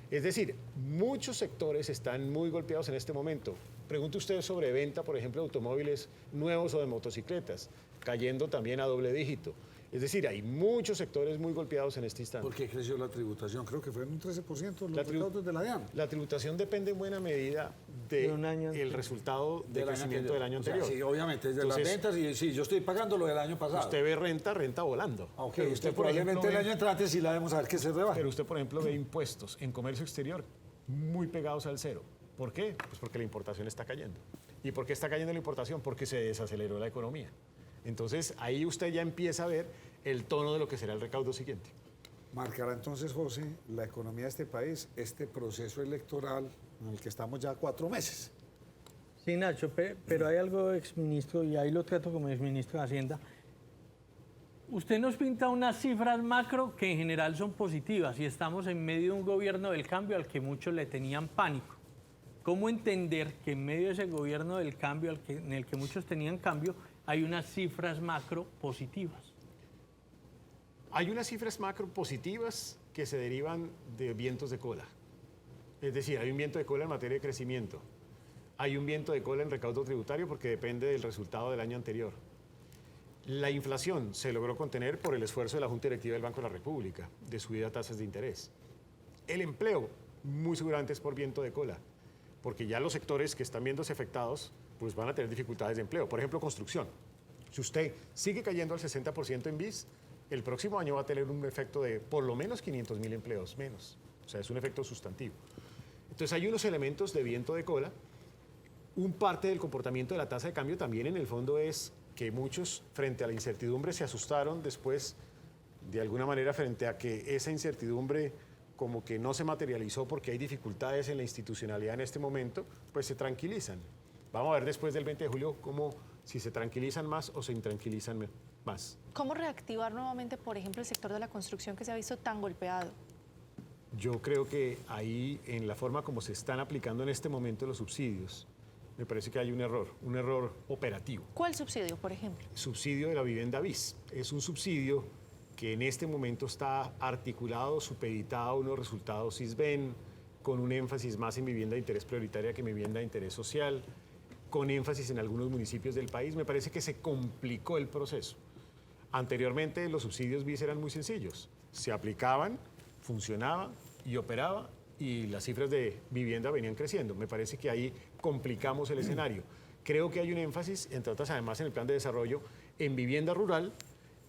Es decir, muchos sectores están muy golpeados en este momento. Pregunte usted sobre venta, por ejemplo, de automóviles nuevos o de motocicletas, cayendo también a doble dígito. Es decir, hay muchos sectores muy golpeados en este instante. ¿Por qué creció la tributación? Creo que fue en un 13% los recaudos de la DIAN. La tributación depende en buena medida del resultado de crecimiento del año anterior. O sea, sí, obviamente, es de las ventas y sí, yo estoy pagando lo del año pasado. Usted ve renta volando. Ok, Pero usted por ejemplo, probablemente el año entrante sí la debemos a ver que se rebaja. Pero usted, por ejemplo, ve impuestos en comercio exterior muy pegados al cero. ¿Por qué? Pues porque la importación está cayendo. ¿Y por qué está cayendo la importación? Porque se desaceleró la economía. Entonces, ahí usted ya empieza a ver el tono de lo que será el recaudo siguiente. Marcará entonces, José, la economía de este país, este proceso electoral en el que estamos ya 4 meses. Sí, Nacho, pero hay algo, exministro, y ahí lo trato como exministro de Hacienda. Usted nos pinta unas cifras macro que en general son positivas y estamos en medio de un gobierno del cambio al que muchos le tenían pánico. ¿Cómo entender que en medio de ese gobierno del cambio en el que muchos tenían cambio hay unas cifras macro positivas? Hay unas cifras macro positivas que se derivan de vientos de cola. Es decir, hay un viento de cola en materia de crecimiento. Hay un viento de cola en recaudo tributario porque depende del resultado del año anterior. La inflación se logró contener por el esfuerzo de la Junta Directiva del Banco de la República, de subir a tasas de interés. El empleo, muy seguramente es por viento de cola, porque ya los sectores que están viéndose afectados pues van a tener dificultades de empleo. Por ejemplo, construcción. Si usted sigue cayendo al 60% en BIS, el próximo año va a tener un efecto de por lo menos 500.000 empleos menos. O sea, es un efecto sustantivo. Entonces hay unos elementos de viento de cola. Un parte del comportamiento de la tasa de cambio también en el fondo es que muchos frente a la incertidumbre se asustaron después, de alguna manera, frente a que esa incertidumbre como que no se materializó porque hay dificultades en la institucionalidad en este momento, pues se tranquilizan. Vamos a ver después del 20 de julio cómo, si se tranquilizan más o se intranquilizan más. ¿Cómo reactivar nuevamente, por ejemplo, el sector de la construcción que se ha visto tan golpeado? Yo creo que ahí, en la forma como se están aplicando en este momento los subsidios, me parece que hay un error operativo. ¿Cuál subsidio, por ejemplo? Subsidio de la vivienda BIS. Es un subsidio que en este momento está articulado, supeditado a unos resultados SISBEN, con un énfasis más en vivienda de interés prioritaria que en vivienda de interés social, con énfasis en algunos municipios del país. Me parece que se complicó el proceso. Anteriormente los subsidios BIS eran muy sencillos. Se aplicaban, funcionaba y operaba y las cifras de vivienda venían creciendo. Me parece que ahí complicamos el escenario. Creo que hay un énfasis, entre otras además en el plan de desarrollo, en vivienda rural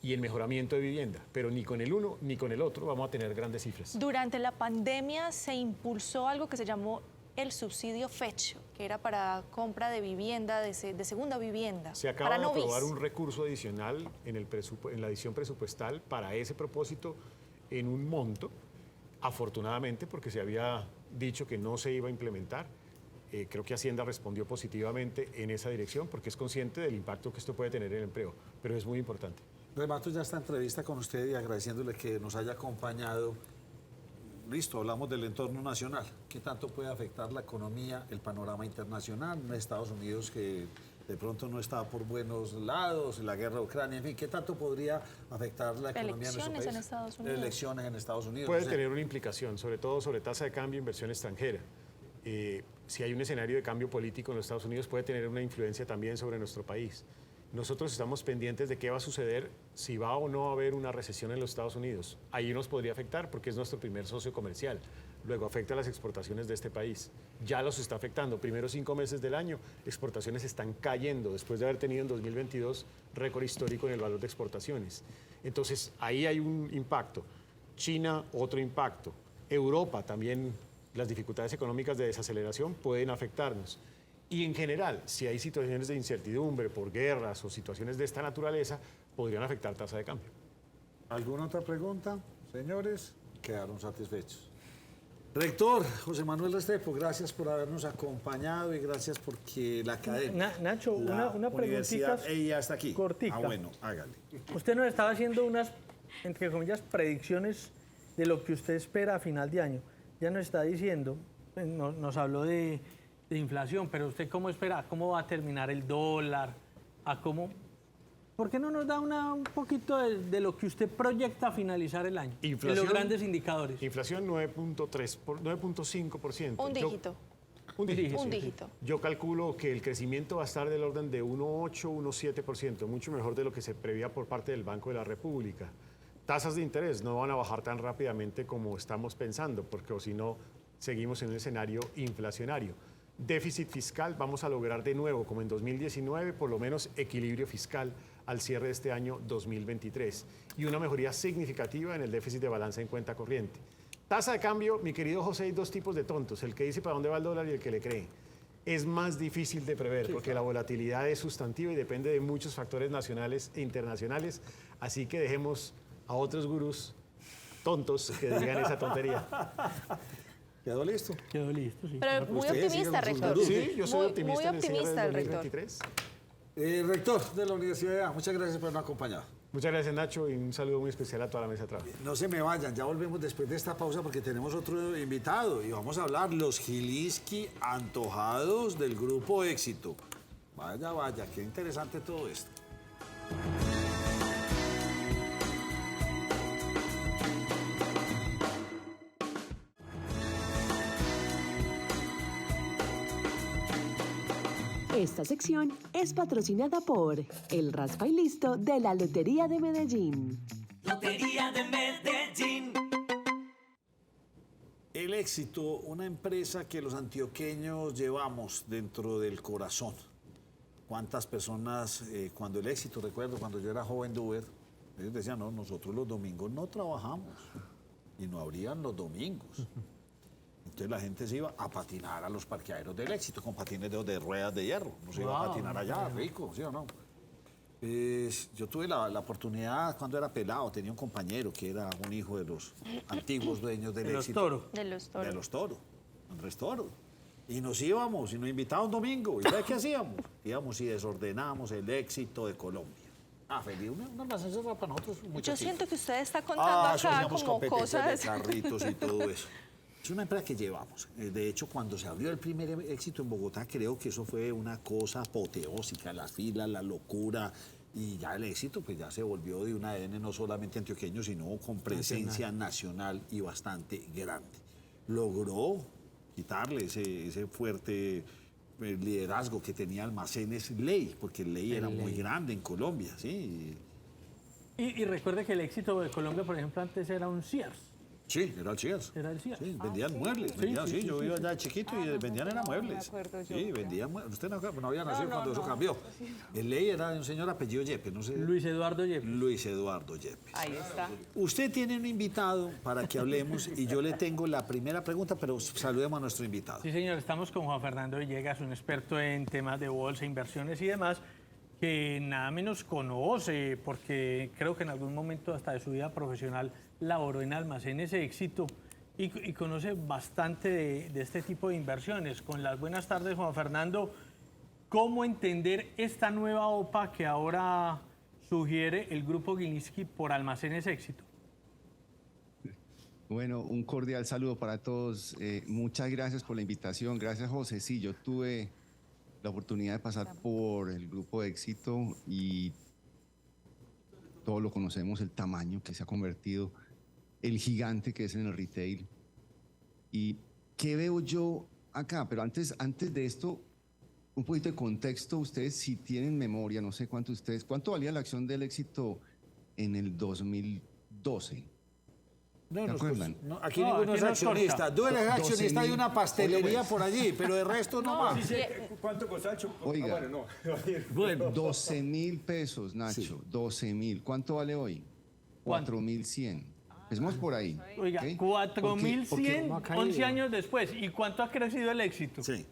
y en mejoramiento de vivienda, pero ni con el uno ni con el otro vamos a tener grandes cifras. Durante la pandemia se impulsó algo que se llamó el subsidio FECH, que era para compra de vivienda, de segunda vivienda. Se acaba para de novis. aprobar un recurso adicional en la adición presupuestal para ese propósito en un monto, afortunadamente porque se había dicho que no se iba a implementar. Creo que Hacienda respondió positivamente en esa dirección porque es consciente del impacto que esto puede tener en el empleo, pero es muy importante. Remato ya esta entrevista con usted y agradeciéndole que nos haya acompañado. Listo, hablamos del entorno nacional. ¿Qué tanto puede afectar la economía, el panorama internacional? Estados Unidos que de pronto no está por buenos lados, la guerra de Ucrania, en fin, ¿qué tanto podría afectar la economía de nuestro país? Elecciones en Estados Unidos. Elecciones en Estados Unidos. Puede no sé. tener una implicación, sobre todo sobre tasa de cambio e inversión extranjera. Si hay un escenario de cambio político en los Estados Unidos, puede tener una influencia también sobre nuestro país. Nosotros estamos pendientes de qué va a suceder, si va o no a haber una recesión en los Estados Unidos. Ahí nos podría afectar porque es nuestro primer socio comercial. Luego afecta las exportaciones de este país. Ya los está afectando. Primeros 5 meses del año, exportaciones están cayendo después de haber tenido en 2022 récord histórico en el valor de exportaciones. Entonces, ahí hay un impacto. China, otro impacto. Europa también, las dificultades económicas de desaceleración pueden afectarnos. Y en general, si hay situaciones de incertidumbre por guerras o situaciones de esta naturaleza, podrían afectar tasa de cambio. ¿Alguna otra pregunta, señores? Quedaron satisfechos. Rector José Manuel Restrepo, gracias por habernos acompañado y gracias porque la academia... Nacho, la una universidad, preguntita ella está aquí. cortica. Ah, bueno, hágale. Usted nos estaba haciendo unas, entre comillas, predicciones de lo que usted espera a final de año. Ya nos está diciendo, nos habló de inflación, pero usted cómo espera, cómo va a terminar el dólar, a cómo... ¿Por qué no nos da un poquito de lo que usted proyecta finalizar el año? Inflación, de los grandes indicadores. Inflación 9.5%. Un dígito. Un dígito. Un dígito. Yo calculo que el crecimiento va a estar del orden de 1.8, 1.7%, mucho mejor de lo que se prevía por parte del Banco de la República. Tasas de interés no van a bajar tan rápidamente como estamos pensando, porque o si no, seguimos en un escenario inflacionario. Déficit fiscal, vamos a lograr de nuevo, como en 2019, por lo menos equilibrio fiscal al cierre de este año 2023 y una mejoría significativa en el déficit de balanza en cuenta corriente. Tasa de cambio, mi querido José, hay dos tipos de tontos, el que dice para dónde va el dólar y el que le cree. Es más difícil de prever porque la volatilidad es sustantiva y depende de muchos factores nacionales e internacionales, así que dejemos a otros gurús tontos que digan esa tontería. ¿Quedó listo? Quedó listo, sí. Pero muy Ustedes optimista, sigan con sus rector. dudas. Sí, yo soy Muy optimista en el cierre optimista del el rector. 2023. Rector de la Universidad, muchas gracias por habernos acompañado. Muchas gracias, Nacho, y un saludo muy especial a toda la mesa de trabajo. No se me vayan, ya volvemos después de esta pausa porque tenemos otro invitado y vamos a hablar los Gilinski antojados del Grupo Éxito. Vaya, vaya, qué interesante todo esto. Esta sección es patrocinada por el Raspa y Listo de la Lotería de Medellín. Lotería de Medellín. El Éxito, una empresa que los antioqueños llevamos dentro del corazón. ¿Cuántas personas, cuando el Éxito, recuerdo, cuando yo era joven de Uber, Ellos decían, no, nosotros los domingos no trabajamos y no abrían los domingos. Entonces la gente se iba a patinar a los parqueaderos del Éxito con patines de ruedas de hierro. No se iba a patinar allá, rico, ¿sí o no? Yo tuve la oportunidad cuando era pelado, tenía un compañero que era un hijo de los antiguos dueños del Éxito. De los toros. De los toros, Andrés Toro. Y nos íbamos y nos invitaban un domingo. ¿Y sabes qué hacíamos? Íbamos y desordenábamos el Éxito de Colombia. Feliz, una almacén cerrada para nosotros. Yo siento que usted está contando eso acá hacíamos como competencias cosas. de carritos y todo eso. Es una empresa que llevamos. De hecho, cuando se abrió el primer Éxito en Bogotá, creo que eso fue una cosa apoteósica, la fila, la locura. Y ya el Éxito pues ya se volvió de un ADN no solamente antioqueño, sino con presencia nacional y bastante grande. Logró quitarle ese fuerte liderazgo que tenía Almacenes Ley, porque Ley era muy grande en Colombia, ¿sí? Y recuerde que el Éxito de Colombia, por ejemplo, antes era un Sears. Sí, era el Sears. Era el Sears. Sí, vendían muebles. Yo iba allá de chiquito y vendían eran muebles. Sí, vendían muebles. Usted no había nacido cuando eso cambió. El Ley era de un señor apellido Yepes, no sé. Luis Eduardo Yepes. Luis Eduardo Yepes. Ahí está. Usted tiene un invitado para que hablemos y yo le tengo la primera pregunta, pero saludemos a nuestro invitado. Sí, señor, estamos con Juan Fernando Villegas, un experto en temas de bolsa, inversiones y demás, que nada menos conoce, porque creo que en algún momento hasta de su vida profesional laboró en Almacenes Éxito y conoce bastante de este tipo de inversiones. Con las buenas tardes, Juan Fernando, ¿cómo entender esta nueva OPA que ahora sugiere el Grupo Gilinski por Almacenes Éxito? Bueno, un cordial saludo para todos. Muchas gracias por la invitación. Gracias, José. Sí, yo tuve la oportunidad de pasar por el Grupo Éxito y todos lo conocemos, el tamaño que se ha convertido, el gigante que es en el retail. ¿Y qué veo yo acá? Pero antes de esto, un poquito de contexto. Ustedes, si tienen memoria, no sé ¿cuánto valía la acción del Éxito en el 2012? No, ¿Se acuerdan? aquí ninguno es accionista. Duele es accionista de una pastelería por allí, pero de resto no más. ¿Cuánto costó? Oiga, Bueno, 12.000 pesos, Nacho, Sí. 12.000. ¿Cuánto vale hoy? 4.100. Empecemos por ahí. Oiga, ¿ok? 4.100, 11 años después. ¿Y cuánto ha crecido el Éxito? Sí.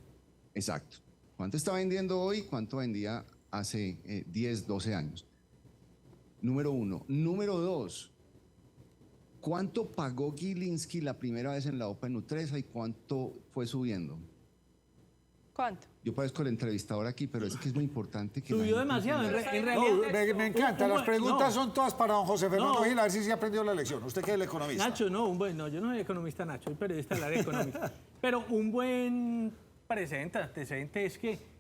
Exacto. ¿Cuánto está vendiendo hoy? ¿Cuánto vendía hace 10, 12 años? Número uno. Número dos. ¿Cuánto pagó Gilinski la primera vez en la OPA en Nutresa y cuánto fue subiendo? ¿Cuánto? Yo parezco el entrevistador aquí, pero es que es muy importante que... Subió la gente demasiado. entienda. En No, realidad, me encanta. Las preguntas son todas para don José Fernando No. Gil, a ver si se aprendió la lección. Usted que es el economista. Nacho, no, yo no soy economista, Nacho, soy periodista del área económica. Pero un buen antecedente es que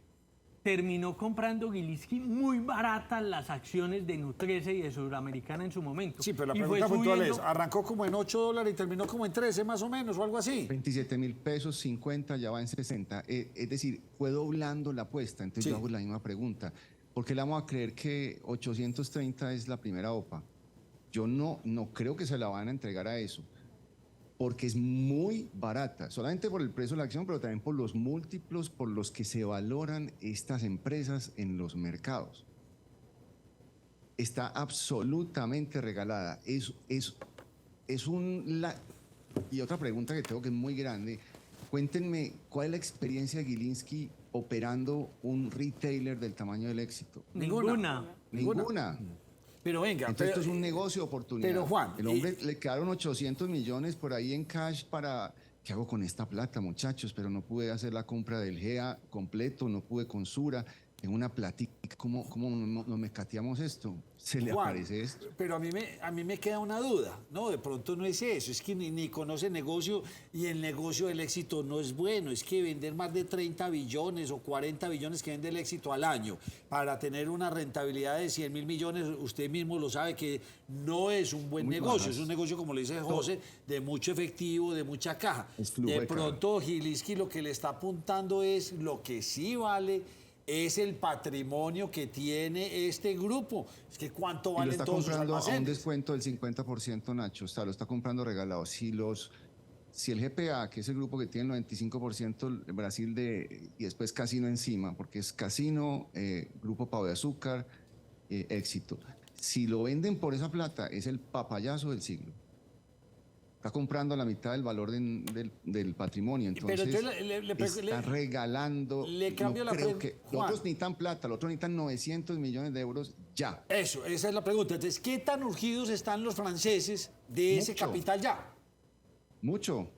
terminó comprando Gilinski muy baratas las acciones de Nutresa y de Sudamericana en su momento. Sí, pero la Y fue pregunta puntual es, subiendo- ¿arrancó como en $8 y terminó como en 13 más o menos o algo así? 27.000 pesos, 50, ya va en 60. Es decir, fue doblando la apuesta. Entonces Sí. yo hago la misma pregunta. ¿Por qué le vamos a creer que 830 es la primera OPA? Yo no creo que se la van a entregar a eso. Porque es muy barata, solamente por el precio de la acción, pero también por los múltiplos por los que se valoran estas empresas en los mercados. Está absolutamente regalada. Y otra pregunta que tengo que es muy grande. Cuéntenme, ¿cuál es la experiencia de Gilinski operando un retailer del tamaño del Éxito? Ninguna. Ninguna. Pero venga, Entonces pero- esto es un negocio de oportunidad. pero, Juan, el hombre le quedaron 800 millones por ahí en cash para... ¿Qué hago con esta plata, muchachos? Pero no pude hacer la compra del GEA completo, no pude con Sura. En una platica, ¿cómo nos mecateamos esto? ¿Se le Juan, aparece esto? Pero a mí me queda una duda. No, de pronto no es eso. Es que ni conoce negocio y el negocio del Éxito no es bueno. Es que vender más de 30 billones o 40 billones que vende el Éxito al año para tener una rentabilidad de 100.000 millones, usted mismo lo sabe que no es un buen Muy negocio. bajas. Es un negocio, como le dice José, de mucho efectivo, de mucha caja. Es flujo De de caja. pronto Gilinski lo que le está apuntando es lo que sí vale. Es el patrimonio que tiene este grupo. Es que cuánto Y lo valen está todos sus comprando a un almacenes. descuento del 50%, Nacho. O sea, lo está comprando regalado. Si el GPA, que es el grupo que tiene el 95%, el Brasil y después Casino encima, porque es Casino, Grupo Pau de Azúcar, Éxito. si lo venden por esa plata, es el papayazo del siglo. Está comprando la mitad del valor del patrimonio, entonces está regalando. Le cambio la pregunta. Los otros necesitan plata, los otros necesitan 900 millones de euros ya. Eso, esa es la pregunta. Entonces, ¿qué tan urgidos están los franceses de ese capital ya? Mucho.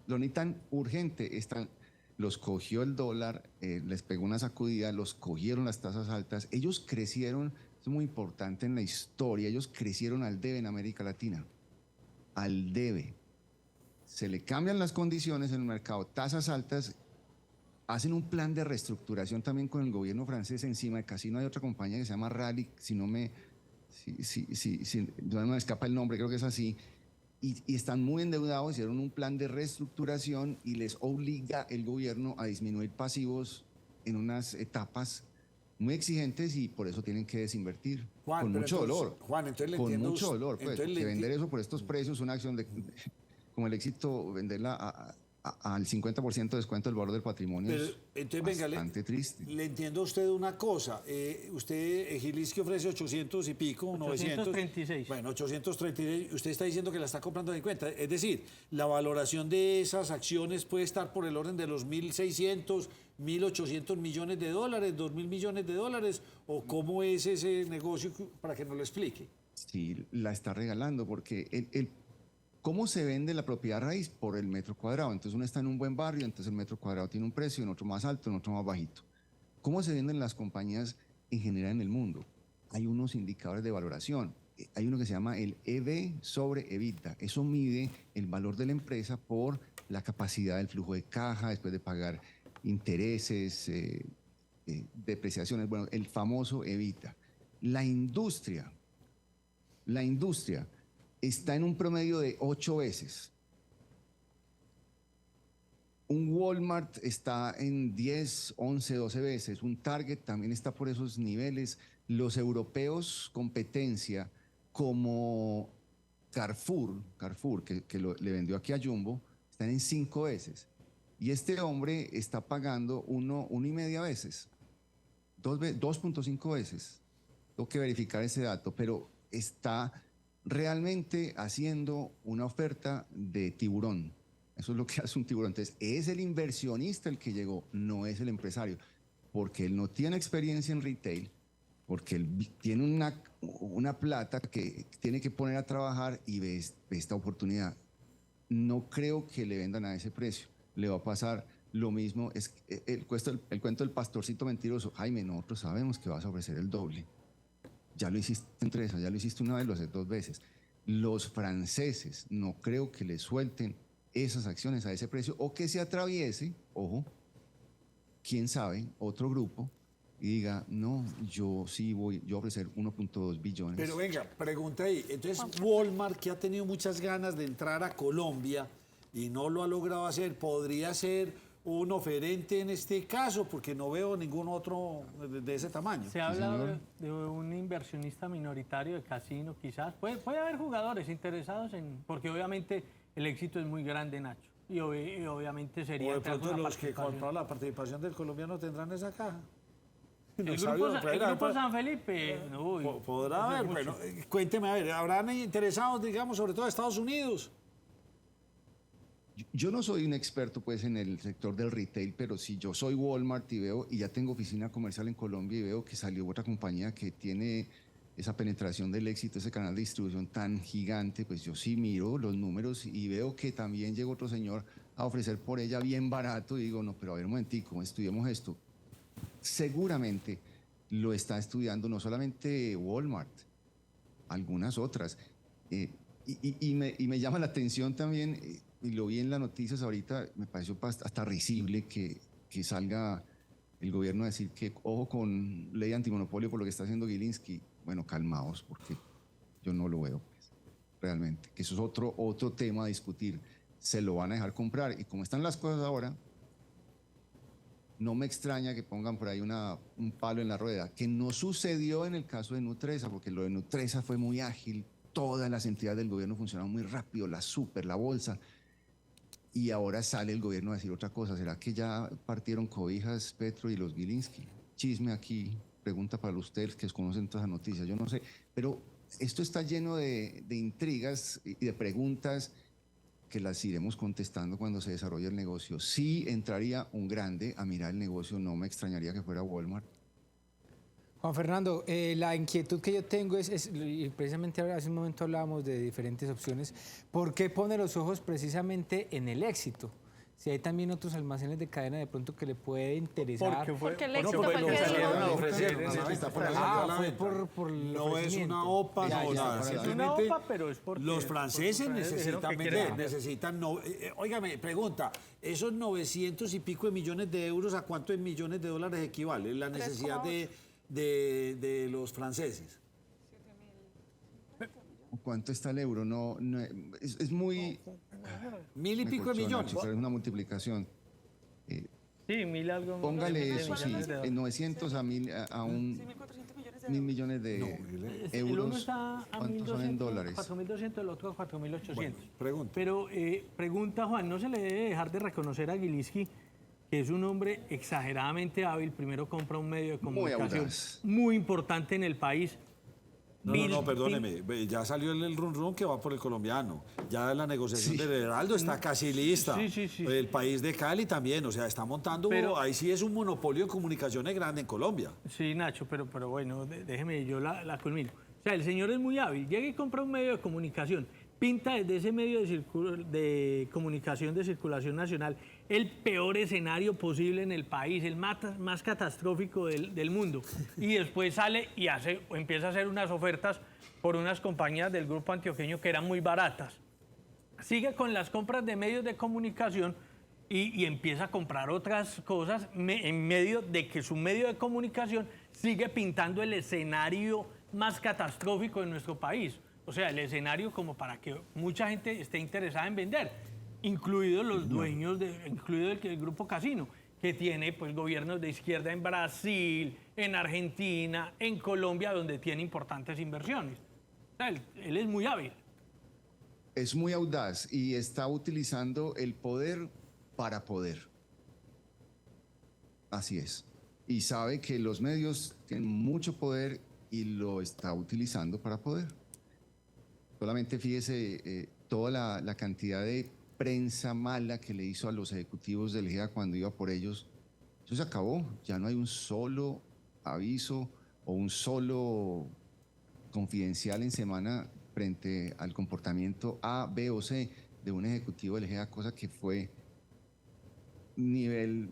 Lo necesitan urgente. Los cogió el dólar, les pegó una sacudida, los cogieron las tasas altas. Ellos crecieron, es muy importante en la historia, ellos crecieron al debe en América Latina. Al debe. Se le cambian las condiciones en el mercado, tasas altas, hacen un plan de reestructuración también con el gobierno francés encima. De casi no hay otra compañía que se llama Rally, si no me escapa el nombre, creo que es así. Y están muy endeudados, hicieron un plan de reestructuración y les obliga el gobierno a disminuir pasivos en unas etapas muy exigentes y por eso tienen que desinvertir. Juan, con mucho dolor. Juan, entonces le con entiendo. Mucho dolor, pues, porque vender eso por estos precios, una acción como el Éxito, venderla al 50% de descuento del valor del patrimonio. Pero, es entonces, bastante triste. Le entiendo a usted una cosa. Usted, Gilinski ofrece 800 y pico, 836. 900. Bueno, 836. Usted está diciendo que la está comprando de cuenta. Es decir, la valoración de esas acciones puede estar por el orden de los 1.600, 1.800 millones de dólares, 2.000 millones de dólares. ¿O cómo es ese negocio para que nos lo explique? Sí, la está regalando porque ¿cómo se vende la propiedad raíz? Por el metro cuadrado. Entonces uno está en un buen barrio, entonces el metro cuadrado tiene un precio, en otro más alto, en otro más bajito. ¿Cómo se venden las compañías en general en el mundo? Hay unos indicadores de valoración. Hay uno que se llama el EV sobre EBITDA. Eso mide el valor de la empresa por la capacidad del flujo de caja, después de pagar intereses, depreciaciones, bueno, el famoso EBITDA. La industria está en un promedio de 8 veces. Un Walmart está en 10, 11, 12 veces. Un Target también está por esos niveles. Los europeos, competencia, como Carrefour que le vendió aquí a Jumbo, están en 5 veces. Y este hombre está pagando 1,5 veces. 2.5 veces. Tengo que verificar ese dato, pero está realmente haciendo una oferta de tiburón. Eso es lo que hace un tiburón. Entonces, es el inversionista el que llegó, no es el empresario, porque él no tiene experiencia en retail, porque él tiene una plata que tiene que poner a trabajar y ve esta oportunidad. No creo que le vendan a ese precio. Le va a pasar lo mismo. Es el cuento del pastorcito mentiroso. Jaime, nosotros sabemos que vas a ofrecer el doble. Ya lo hiciste en 3, ya lo hiciste una vez, lo haces 2 veces. Los franceses no creo que le suelten esas acciones a ese precio o que se atraviese, ojo, quién sabe, otro grupo y diga, no, yo sí voy a ofrecer 1.2 billones. Pero venga, pregunta ahí. Entonces, Walmart, que ha tenido muchas ganas de entrar a Colombia y no lo ha logrado hacer, ¿podría ser un oferente en este caso? Porque no veo ningún otro de ese tamaño. Se habla de un inversionista minoritario de casino, quizás. Puede haber jugadores interesados porque obviamente el éxito es muy grande, Nacho. Y obviamente sería... O de pronto los que compraron la participación del colombiano tendrán esa caja. El grupo San Felipe. Podrá haber. Bueno, cuénteme, a ver, ¿habrán interesados, digamos, sobre todo a Estados Unidos? Yo no soy un experto pues en el sector del retail, pero si yo soy Walmart y ya tengo oficina comercial en Colombia y veo que salió otra compañía que tiene esa penetración del éxito, ese canal de distribución tan gigante, pues yo sí miro los números y veo que también llegó otro señor a ofrecer por ella bien barato y digo, no, pero a ver un momentico, estudiemos esto. Seguramente lo está estudiando no solamente Walmart, algunas otras. Y me llama la atención también, y lo vi en las noticias ahorita, me pareció hasta risible que salga el gobierno a decir que ojo con ley antimonopolio por lo que está haciendo Gilinski. Bueno, calmaos, porque yo no lo veo, pues, realmente. Que eso es otro tema a discutir. Se lo van a dejar comprar. Y como están las cosas ahora, no me extraña que pongan por ahí un palo en la rueda, que no sucedió en el caso de Nutresa, porque lo de Nutresa fue muy ágil, todas las entidades del gobierno funcionaban muy rápido, la bolsa, y ahora sale el gobierno a decir otra cosa. ¿Será que ya partieron cobijas Petro y los Gilinski? Chisme aquí pregunta para ustedes que conocen todas las noticias, yo no sé, pero esto está lleno de intrigas y de preguntas que las iremos contestando cuando se desarrolle el negocio. Sí entraría un grande a mirar el negocio, no me extrañaría que fuera Walmart. Juan Fernando, la inquietud que yo tengo y precisamente hace un momento hablábamos de diferentes opciones, ¿por qué pone los ojos precisamente en el éxito? Si hay también otros almacenes de cadena de pronto que le puede interesar. Porque el éxito fue el que por el No es una OPA, no, nada. Es una OPA, pero es porque los franceses necesitan vender, necesitan... Óigame, pregunta, esos 900 y pico de millones de euros, ¿a cuántos millones de dólares equivale la necesidad de los franceses? ¿Cuánto está el euro? No, es muy... 1.000 y pico de millones. Nacho, pero es una multiplicación. Sí, 1000 algo. Póngale eso, sí, 900 a 1000 a un... 1.000 millones de euros. El uno está a ¿Cuántos son en dólares? 4.200, el otro a 4.800. Bueno, pregunta. Pero pregunta, Juan, no se le debe dejar de reconocer a Gilinski, que es un hombre exageradamente hábil. Primero compra un medio de comunicación muy importante en el país. No, perdóneme, ya salió el run que va por el colombiano. Ya la negociación del Heraldo está casi lista. Sí. El país de Cali también, o sea, está montando, pero, ahí sí es un monopolio de comunicaciones grande en Colombia. Sí, Nacho, pero bueno, déjeme, yo la culmino. O sea, el señor es muy hábil, llega y compra un medio de comunicación, pinta desde ese medio de comunicación de circulación nacional el peor escenario posible en el país, el más catastrófico del mundo. Y después sale y empieza a hacer unas ofertas por unas compañías del grupo antioqueño que eran muy baratas. Sigue con las compras de medios de comunicación y empieza a comprar otras cosas en medio de que su medio de comunicación sigue pintando el escenario más catastrófico de nuestro país. O sea, el escenario como para que mucha gente esté interesada en vender, incluidos los dueños, incluido el grupo Casino, que tiene pues gobiernos de izquierda en Brasil, en Argentina, en Colombia, donde tiene importantes inversiones. O sea, él es muy hábil. Es muy audaz y está utilizando el poder para poder. Así es. Y sabe que los medios tienen mucho poder y lo está utilizando para poder. Solamente fíjese toda la cantidad de prensa mala que le hizo a los ejecutivos del GEA cuando iba por ellos. Eso se acabó. Ya no hay un solo aviso o un solo confidencial en semana frente al comportamiento A, B o C de un ejecutivo del GEA, cosa que fue nivel...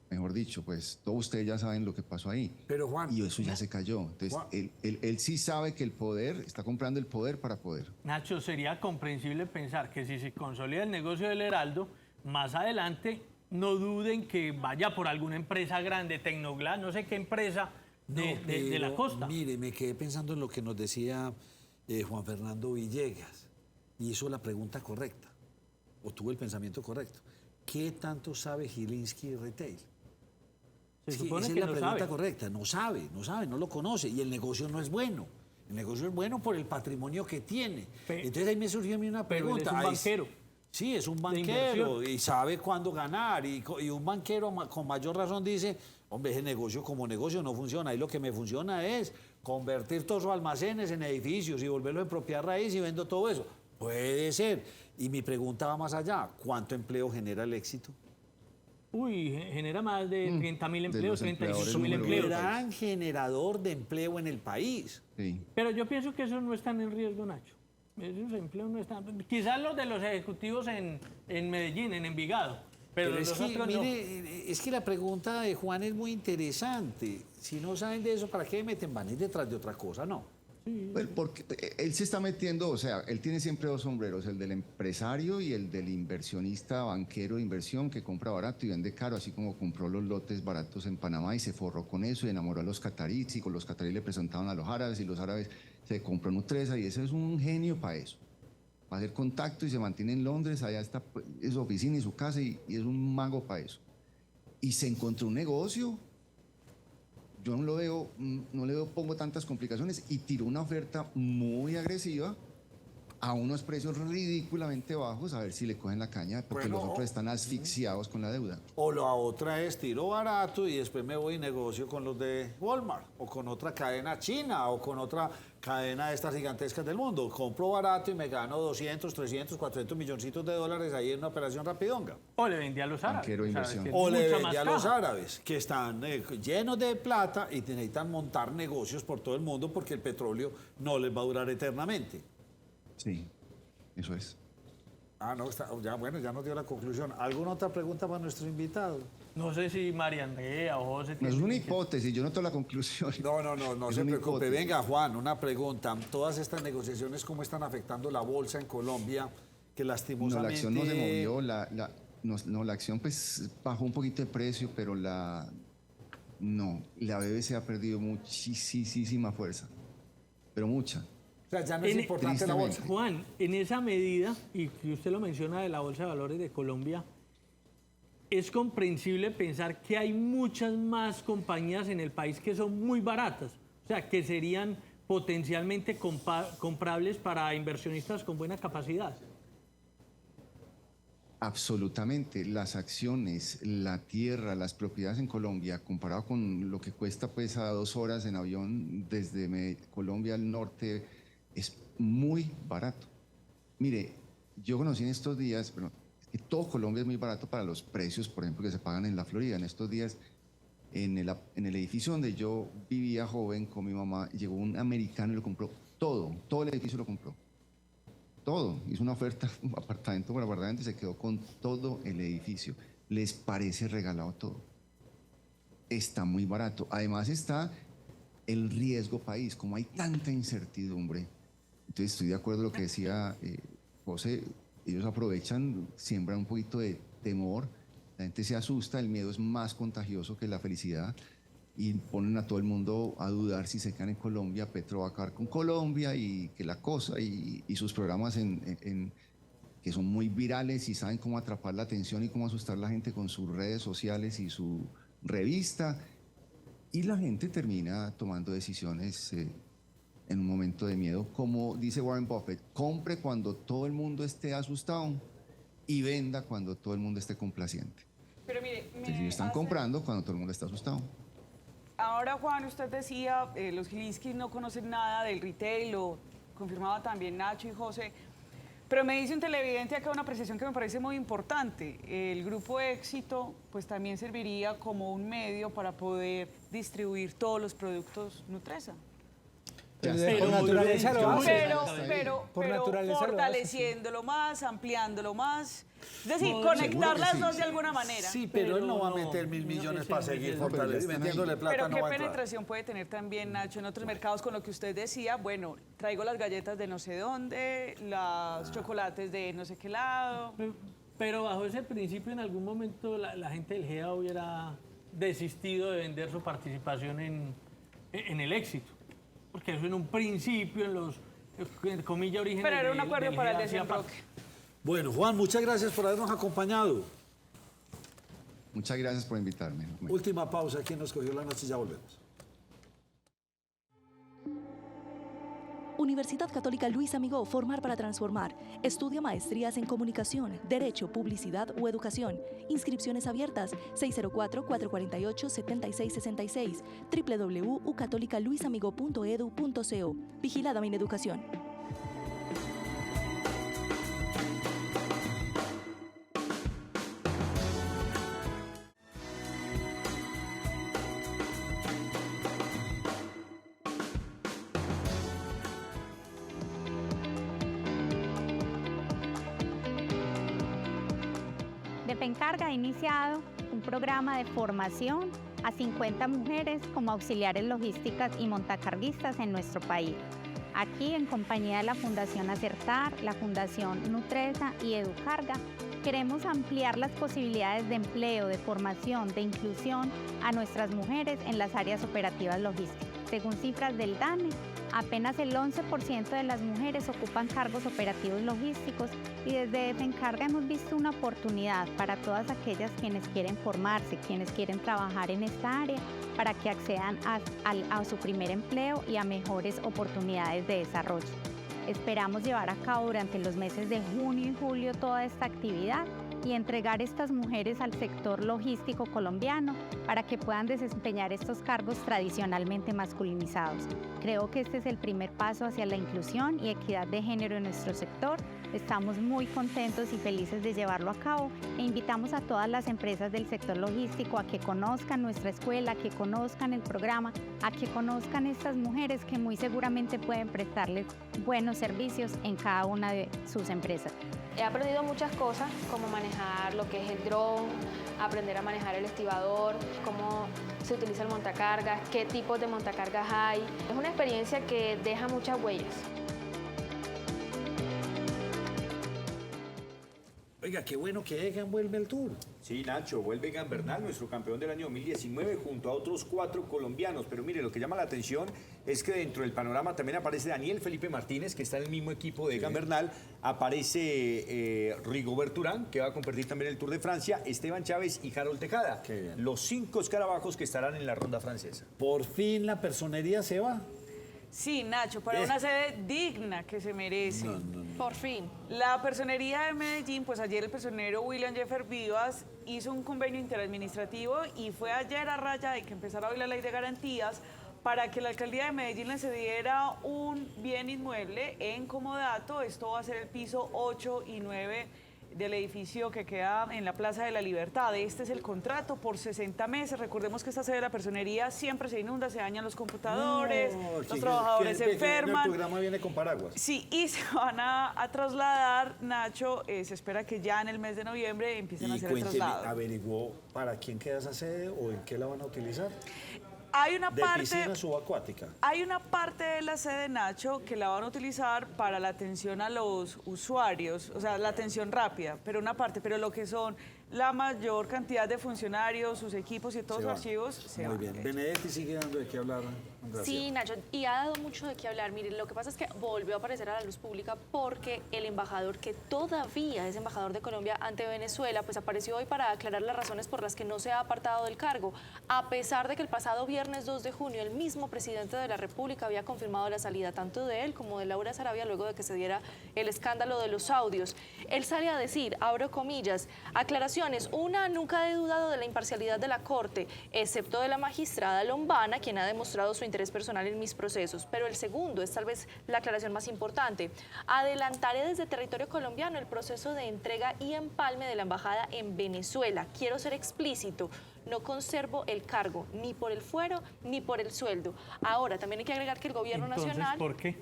Mejor dicho, pues todos ustedes ya saben lo que pasó ahí. Pero Juan... Y eso ya se cayó. Entonces, Juan, él sí sabe que el poder, está comprando el poder para poder. Nacho, sería comprensible pensar que si se consolida el negocio del Heraldo, más adelante no duden que vaya por alguna empresa grande, Tecnoglass, no sé qué empresa de la costa. Mire, me quedé pensando en lo que nos decía Juan Fernando Villegas. Y hizo la pregunta correcta, o tuvo el pensamiento correcto. ¿Qué tanto sabe Gilinski Retail? Se supone esa que es la no pregunta sabe. correcta. No sabe, no lo conoce. Y el negocio no es bueno. El negocio es bueno por el patrocinio que tiene. Entonces ahí me surgió a mí una pregunta. Pero él es un banquero. Sí, es un banquero y sabe cuándo ganar. Y un banquero con mayor razón dice, hombre, ese negocio como negocio no funciona. Ahí lo que me funciona es convertir todos los almacenes en edificios y volverlos en propiedad raíz y vendo todo eso. Puede ser. Y mi pregunta va más allá. ¿Cuánto empleo genera el éxito? Uy, genera más de 30.000 empleos, 35.000 Es un empleos. gran generador de empleo en el país. Sí. Pero yo pienso que esos no están en riesgo, Nacho. Esos empleos no están... Quizás los de los ejecutivos en Medellín, en Envigado. Pero es los que, otros mire, es que la pregunta de Juan es muy interesante. Si no saben de eso, ¿para qué meten? Van a ir detrás de otra cosa, ¿no? Bueno, porque él se está metiendo, o sea, él tiene siempre dos sombreros, el del empresario y el del inversionista, banquero de inversión que compra barato y vende caro, así como compró los lotes baratos en Panamá y se forró con eso y enamoró a los cataríes y con los cataríes le presentaban a los árabes y los árabes se compró Nutresa y ese es un genio para eso. Va a hacer contacto y se mantiene en Londres, allá está es su oficina y su casa y es un mago para eso. Y se encontró un negocio. Yo no le pongo tantas complicaciones y tiró una oferta muy agresiva a unos precios ridículamente bajos, a ver si le cogen la caña, porque Bueno, los otros están asfixiados con la deuda. O la otra es tiro barato y después me voy y negocio con los de Walmart o con otra cadena china o con otra cadena de estas gigantescas del mundo. Compro barato y me gano 200, 300, 400 milloncitos de dólares ahí en una operación rapidonga. O le vendí a los árabes. Banquero de inversión. O le Mucha vendí a más los caja. árabes, que están llenos de plata y necesitan montar negocios por todo el mundo porque el petróleo no les va a durar eternamente. Sí, eso es. Ah, no, ya, bueno, ya nos dio la conclusión. ¿Alguna otra pregunta para nuestro invitado? No sé si María Andrea o José... No es tienen- una hipótesis, yo no tengo la conclusión. No Es se una preocupe. hipótesis. Venga, Juan, una pregunta. Todas estas negociaciones, ¿cómo están afectando la bolsa en Colombia? Que No, lastimosamente... la acción no se movió, la acción pues bajó un poquito de precio, pero la BBC ha perdido muchísima fuerza, pero mucha. O sea, ya no es importante la bolsa. Juan, en esa medida, y que usted lo menciona de la Bolsa de Valores de Colombia, es comprensible pensar que hay muchas más compañías en el país que son muy baratas, o sea, que serían potencialmente comprables para inversionistas con buena capacidad. Absolutamente, las acciones, la tierra, las propiedades en Colombia, comparado con lo que cuesta pues a 2 horas en avión desde Colombia al norte, es muy barato. Mire, yo conocí en estos días, pero es que todo Colombia es muy barato para los precios, por ejemplo, que se pagan en la Florida. En estos días, en el edificio donde yo vivía joven con mi mamá, llegó un americano y lo compró todo el edificio lo compró. Todo, hizo una oferta apartamento por apartamento y se quedó con todo el edificio. Les parece regalado todo. Está muy barato. Además está el riesgo país, como hay tanta incertidumbre. Entonces estoy de acuerdo con lo que decía José, ellos aprovechan, siembran un poquito de temor, la gente se asusta, el miedo es más contagioso que la felicidad y ponen a todo el mundo a dudar si se quedan en Colombia, Petro va a acabar con Colombia y que la cosa, y sus programas que son muy virales y saben cómo atrapar la atención y cómo asustar a la gente con sus redes sociales y su revista, y la gente termina tomando decisiones en un momento de miedo, como dice Warren Buffett, compre cuando todo el mundo esté asustado y venda cuando todo el mundo esté complaciente. Pero mire, Entonces, ellos están comprando cuando todo el mundo está asustado. Ahora, Juan, usted decía, los Gilinskis no conocen nada del retail, lo confirmaba también Nacho y José, pero me dice un televidente acá una apreciación que me parece muy importante. El Grupo Éxito pues también serviría como un medio para poder distribuir todos los productos Nutresa. Por naturaleza lo hace. Pero Por naturaleza lo hace, fortaleciéndolo más, ampliándolo más. Es decir, No, conectar seguro que las sí. dos de alguna manera. Sí, pero él no va a meter 1.000 millones para seguir fortaleciendo, metiéndole plata. Pero no qué va a entrar. penetración puede tener también, Nacho, en otros mercados con lo que usted decía. Bueno, traigo las galletas de no sé dónde, los chocolates de no sé qué lado. Pero bajo ese principio, en algún momento la gente del GEA hubiera desistido de vender su participación en el Éxito. Porque eso en un principio, en los, en comillas, orígenes Pero era un del- acuerdo del para el GEA hacía desenroque. parte. Bueno, Juan, muchas gracias por habernos acompañado. Muchas gracias por invitarme. Última pausa, ¿quién nos cogió la noche? Ya volvemos. Universidad Católica Luis Amigó, formar para transformar. Estudia maestrías en comunicación, derecho, publicidad o educación. Inscripciones abiertas 604-448-7666, www.ucatolicaluisamigo.edu.co. Vigilada Mineducación. Depencarga ha iniciado un programa de formación a 50 mujeres como auxiliares logísticas y montacarguistas en nuestro país. Aquí, en compañía de la Fundación Acertar, la Fundación Nutresa y Educarga, queremos ampliar las posibilidades de empleo, de formación, de inclusión a nuestras mujeres en las áreas operativas logísticas. Según cifras del DANE, apenas el 11% de las mujeres ocupan cargos operativos logísticos y desde Depencarga hemos visto una oportunidad para todas aquellas quienes quieren formarse, quienes quieren trabajar en esta área, para que accedan a su primer empleo y a mejores oportunidades de desarrollo. Esperamos llevar a cabo durante los meses de junio y julio toda esta actividad y entregar estas mujeres al sector logístico colombiano para que puedan desempeñar estos cargos tradicionalmente masculinizados. Creo que este es el primer paso hacia la inclusión y equidad de género en nuestro sector. Estamos muy contentos y felices de llevarlo a cabo e invitamos a todas las empresas del sector logístico a que conozcan nuestra escuela, a que conozcan el programa, a que conozcan estas mujeres que muy seguramente pueden prestarles buenos servicios en cada una de sus empresas. He aprendido muchas cosas, como manejar lo que es el dron, aprender a manejar el estibador, cómo se utiliza el montacargas, qué tipos de montacargas hay. Es una experiencia que deja muchas huellas. Oiga, qué bueno que Egan vuelve al Tour. Sí, Nacho, vuelve Egan Bernal, nuestro campeón del año 2019, junto a otros 4 colombianos. Pero mire, lo que llama la atención es que dentro del panorama también aparece Daniel Felipe Martínez, que está en el mismo equipo de Egan Bernal. Aparece Rigobert Urán, que va a competir también el Tour de Francia, Esteban Chávez y Harold Tejada. Los 5 escarabajos que estarán en la ronda francesa. Por fin la personería se va. Sí, Nacho, para una sede digna que se merece. Por fin. La personería de Medellín, pues ayer el personero William Jeffer Vivas hizo un convenio interadministrativo y fue ayer a raya de que empezara hoy la ley de garantías para que la alcaldía de Medellín le cediera un bien inmueble en comodato. Esto va a ser el piso 8 y 9 del edificio que queda en la Plaza de la Libertad. Este es el contrato por 60 meses. Recordemos que esta sede de la personería siempre se inunda, se dañan los computadores, los trabajadores se enferman. El programa viene con paraguas. Sí, y se van a trasladar, Nacho, se espera que ya en el mes de noviembre empiecen a hacer el traslado. ¿Averiguó para quién queda esa sede o en qué la van a utilizar? Hay una ¿De parte, piscina subacuática? Hay una parte de la sede, Nacho, que la van a utilizar para la atención a los usuarios, o sea, la atención rápida, pero una parte, pero lo que son la mayor cantidad de funcionarios, sus equipos y todos sus archivos se van. Muy bien. Benedetti sigue dando de qué hablar. Sí, Nacho, y ha dado mucho de qué hablar. Miren, lo que pasa es que volvió a aparecer a la luz pública porque el embajador, que todavía es embajador de Colombia ante Venezuela, pues apareció hoy para aclarar las razones por las que no se ha apartado del cargo, a pesar de que el pasado viernes 2 de junio el mismo presidente de la República había confirmado la salida tanto de él como de Laura Sarabia luego de que se diera el escándalo de los audios. Él sale a decir, abro comillas, aclaraciones: una, nunca he dudado de la imparcialidad de la Corte, excepto de la magistrada Lombana, quien ha demostrado su interés personal en mis procesos. Pero el segundo es tal vez la aclaración más importante. Adelantaré desde territorio colombiano el proceso de entrega y empalme de la embajada en Venezuela. Quiero ser explícito. No conservo el cargo, ni por el fuero, ni por el sueldo. Ahora, también hay que agregar que el gobierno nacional... ¿Por qué?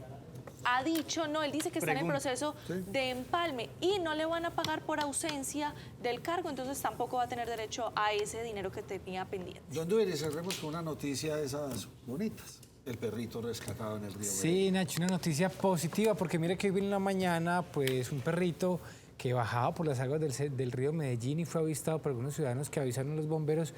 Ha dicho, no, él dice que está en el proceso de empalme y no le van a pagar por ausencia del cargo, entonces tampoco va a tener derecho a ese dinero que tenía pendiente. Don Duere, cerremos con una noticia de esas bonitas. El perrito rescatado en el río. Sí, Nacho, una noticia positiva, porque mire que hoy en la mañana, pues un perrito que bajaba por las aguas del río Medellín y fue avistado por algunos ciudadanos que avisaron a los bomberos,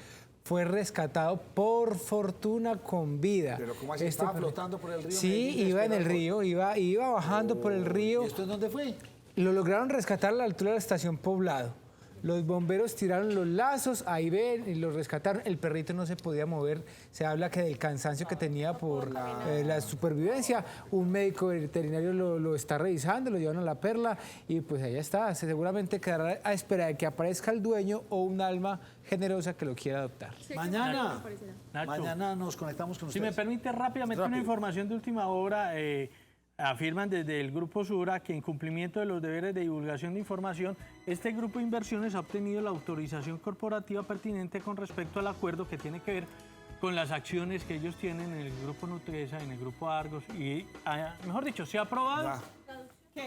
fue rescatado por fortuna con vida. ¿Pero cómo así? ¿Estaba flotando por el río? Sí, Medellín, iba en el río, iba bajando por el río. ¿Y esto en dónde fue? Lo lograron rescatar a la altura de la estación Poblado. Los bomberos tiraron los lazos, ahí ven, y lo rescataron. El perrito no se podía mover. Se habla que del cansancio que tenía por la supervivencia. Un médico veterinario lo está revisando, lo llevan a la Perla y pues allá está. Seguramente quedará a espera de que aparezca el dueño o un alma generosa que lo quiera adoptar. Mañana, Nacho, mañana nos conectamos con si ustedes. me permite rápidamente una información de última hora. Afirman desde el Grupo Sura que en cumplimiento de los deberes de divulgación de información, este grupo de inversiones ha obtenido la autorización corporativa pertinente con respecto al acuerdo que tiene que ver con las acciones que ellos tienen en el Grupo Nutresa, en el Grupo Argos y, mejor dicho, se ha aprobado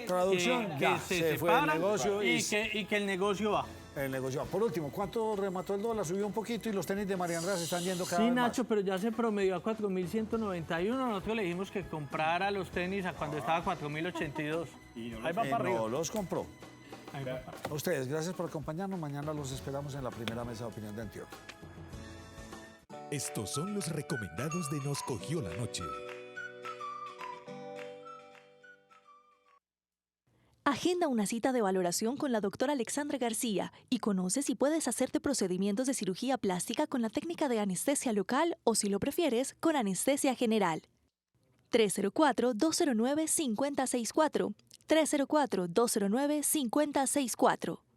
Traducción, que se fue el separan negocio y que el negocio va. El negocio. Por último, ¿cuánto remató el dólar? Subió un poquito y los tenis de María Andrea se están yendo cada vez más. Sí, Nacho, pero ya se promedió a 4.191. Nosotros le dijimos que comprara los tenis a cuando estaba a 4.082. Ahí va para arriba. No los compró. A ustedes, gracias por acompañarnos. Mañana los esperamos en la primera mesa de opinión de Antioquia. Estos son los recomendados de Nos Cogió la Noche. Agenda una cita de valoración con la doctora Alexandra García y conoce si puedes hacerte procedimientos de cirugía plástica con la técnica de anestesia local o, si lo prefieres, con anestesia general. 304-209-5064. 304-209-5064.